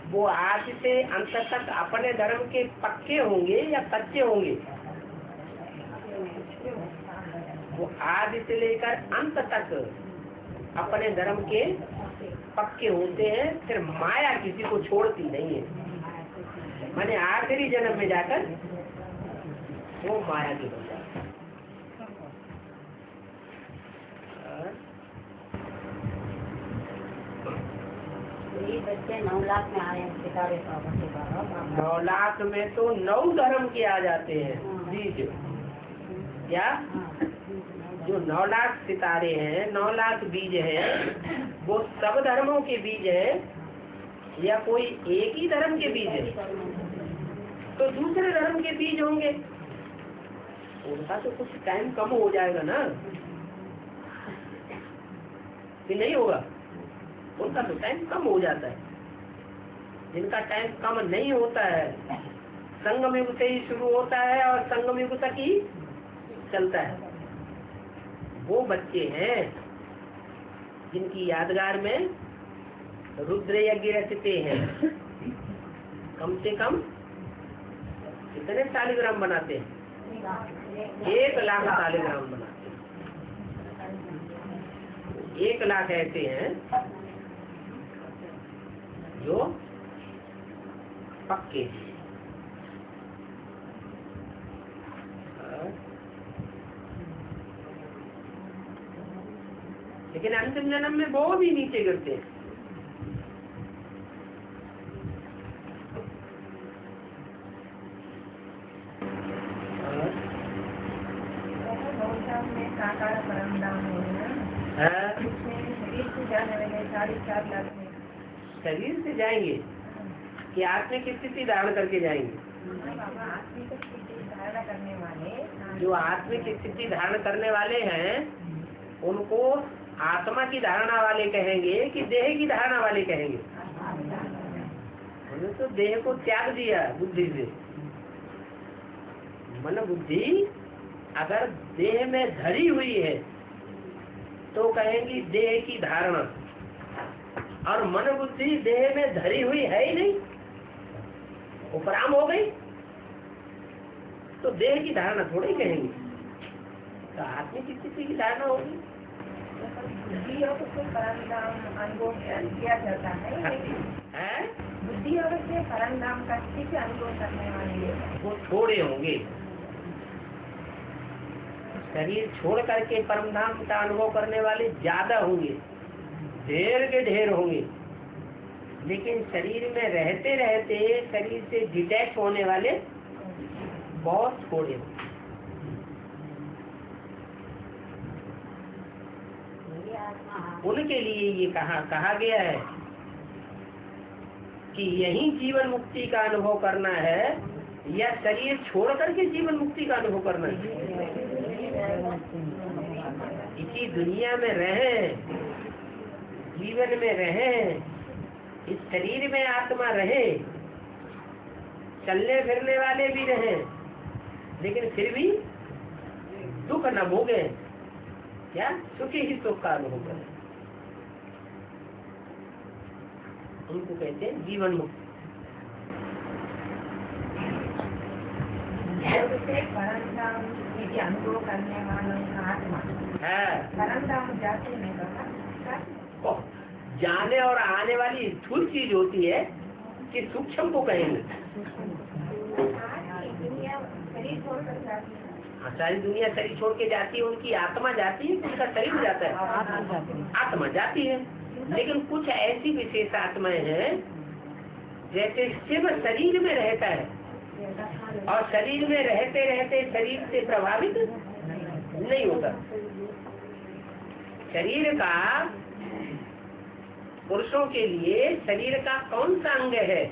वो आज से अंत तक अपने धर्म के पक्के होंगे या कच्चे होंगे? वो आज से लेकर अंत तक अपने धर्म के पक्के होते हैं। फिर माया किसी को छोड़ती नहीं है, मैंने आखिरी जन्म में जाकर वो माया की बन जाती है। ये बच्चे 9 लाख में आए सितारे पावन के बाद 9 लाख में तो 9 धर्म के आ जाते हैं बीज, क्या जो 9 लाख सितारे हैं, 9 लाख बीज हैं, वो सब धर्मों के बीज हैं या कोई एक ही धर्म के बीज है? तो दूसरे धर्म के बीज होंगे, उनका तो कुछ टाइम कम हो जाएगा ना, कि नहीं होगा? उनका तो टाइम कम हो जाता है। जिनका टाइम कम नहीं होता है, संगम युग से ही शुरू होता है और संगम युग तक ही चलता है, वो बच्चे हैं जिनकी यादगार में रुद्र यज्ञ रचते हैं। कम से कम कितने शालिग्राम बनाते हैं? 1 लाख शालिग्राम बनाते हैं। 1 लाख ऐसे हैं जो पक्के हैं। लेकिन अंतिम जन्म में वो भी नीचे गिरते हैं। शरीर से जाएंगे कि आत्मिक स्थिति धारण करके जाएंगे? जो आत्मिक स्थिति धारण करने वाले हैं उनको आत्मा की धारणा वाले कहेंगे कि देह की धारणा वाले कहेंगे? उन्होंने तो देह को त्याग दिया बुद्धि से। मन बुद्धि अगर देह में धरी हुई है तो कहेंगी देह की धारणा, और मन बुद्धि देह में धरी हुई है ही नहीं, उपराम हो गई, तो देह की धारणा थोड़ी कहेंगे। तो आत्मिक स्थिति की धारणा होगी। बुद्धि और उसको परम धाम अनुभव किया जाता है, बुद्धि और उसके परम धाम का किसी अनुभव करने वाले वो थोड़े होंगे। शरीर छोड़ करके परम धाम का अनुभव करने वाले ज्यादा होंगे, ढेर के ढेर होंगे। लेकिन शरीर में रहते रहते शरीर से डिटैच होने वाले बहुत थोड़े होंगे। उनके लिए ये कहा गया है कि यही जीवन मुक्ति का अनुभव करना है या शरीर छोड़ करके जीवन मुक्ति का अनुभव करना है। इसी दुनिया में रहे, जीवन में रहे, इस शरीर में आत्मा रहे, चलने फिरने वाले भी रहे, लेकिन फिर भी दुख न भोगे, क्या सुखी ही सुख का अनुभव करें, उनको कहते हैं जीवन मुक्त। अनुभव करने वालों का आत्मा परम जाते नहीं, जाने और आने वाली स्थूल चीज होती है कि सूक्ष्म को कहेंगे। सारी दुनिया शरीर छोड़ के जाती है, उनकी आत्मा जाती है, उनका शरीर जाता है, आत्मा जाती है। लेकिन कुछ ऐसी विशेष आत्माएं हैं, जैसे शिव शरीर में रहता है और शरीर में रहते रहते शरीर से प्रभावित नहीं होता। शरीर का, पुरुषों के लिए शरीर का कौन सा अंग है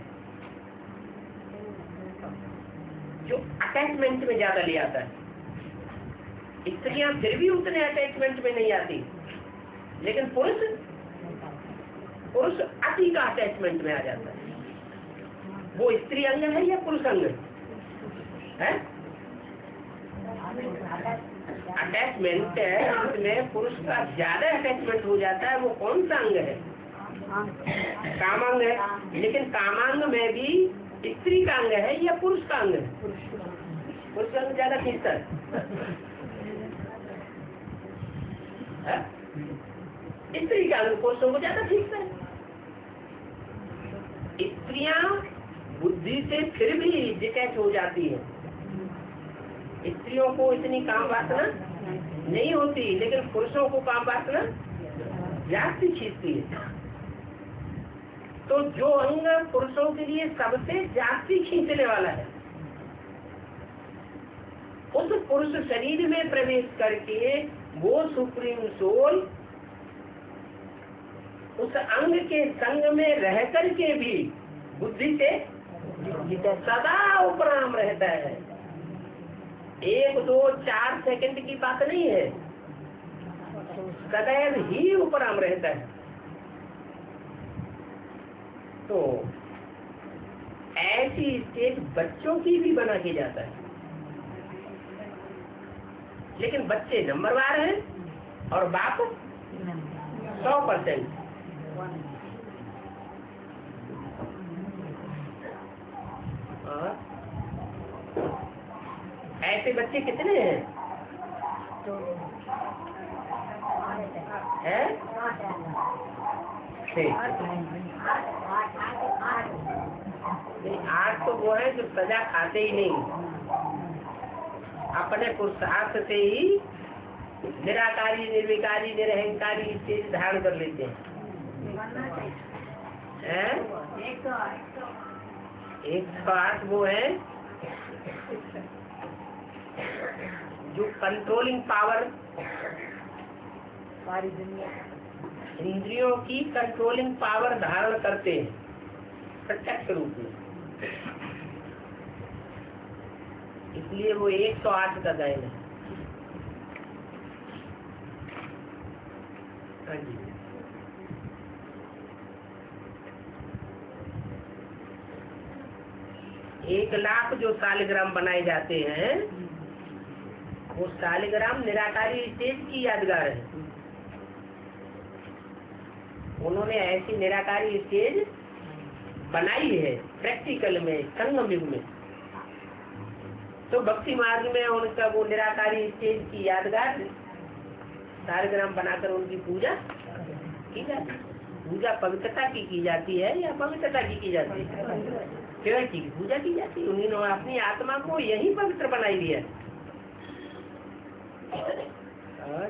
जो अटैचमेंट में ज्यादा ले आता है? स्त्रियां फिर भी उतने अटैचमेंट में नहीं आती, लेकिन पुरुष अति का अटैचमेंट में आ जाता है। वो स्त्री अंग है या पुरुष अंग है? अटैचमेंट है, उसमें पुरुष का ज्यादा अटैचमेंट हो जाता है। वो कौन सा अंग है? कामांग है। लेकिन कामांग में भी स्त्री का अंग है या पुरुष का अंग है? पुरुष का अंग ज्यादा खींचता है, स्त्री का अंग पुरुषों को ज्यादा खींचता है। स्त्रियां बुद्धि से फिर भी डिटैच हो जाती है, स्त्रियों को इतनी काम वासना नहीं होती, लेकिन पुरुषों को काम वासना ज्यादा खींचती है। तो जो अंग पुरुषों के लिए सबसे ज्यादा खींचने वाला है, उस पुरुष शरीर में प्रवेश करके वो सुप्रीम सोल उस अंग के संग में रह करके भी बुद्धि से सदा उपराम रहता है। 1, 2, 4 सेकंड की बात नहीं है, सदैव ही उपराम रहता है। तो ऐसी स्टेज बच्चों की भी बना के जाता है, लेकिन बच्चे नंबरवार हैं और बाप 100%। ऐसे बच्चे कितने हैं? हैं? 8 तो वो है जो सजा खाते ही नहीं, अपने पुरुषार्थ से ही निराकारी, निर्विकारी, निरहंकारी स्टेज धारण कर लेते हैं। 108 वो है जो कंट्रोलिंग पावर, इंद्रियों की कंट्रोलिंग पावर धारण करते हैं प्रत्यक्ष रूप में, इसलिए वो 108 का गायन है। हाँ जी। एक 1,00,000 जो सालिग्राम बनाए जाते हैं, वो सालिग्राम निराकारी स्टेज की यादगार है। उन्होंने ऐसी निराकारी स्टेज बनाई है प्रैक्टिकल में, संगम युग में। तो भक्ति मार्ग में उनका वो निराकारी स्टेज की यादगार सालिग्राम बनाकर उनकी पूजा की जाती है। पूजा पवित्रता की जाती है या पवित्रता की जाती है? प्योरिटी की पूजा की जाती है। उन्होंने अपनी आत्मा को यही पवित्र बनाई दिया। और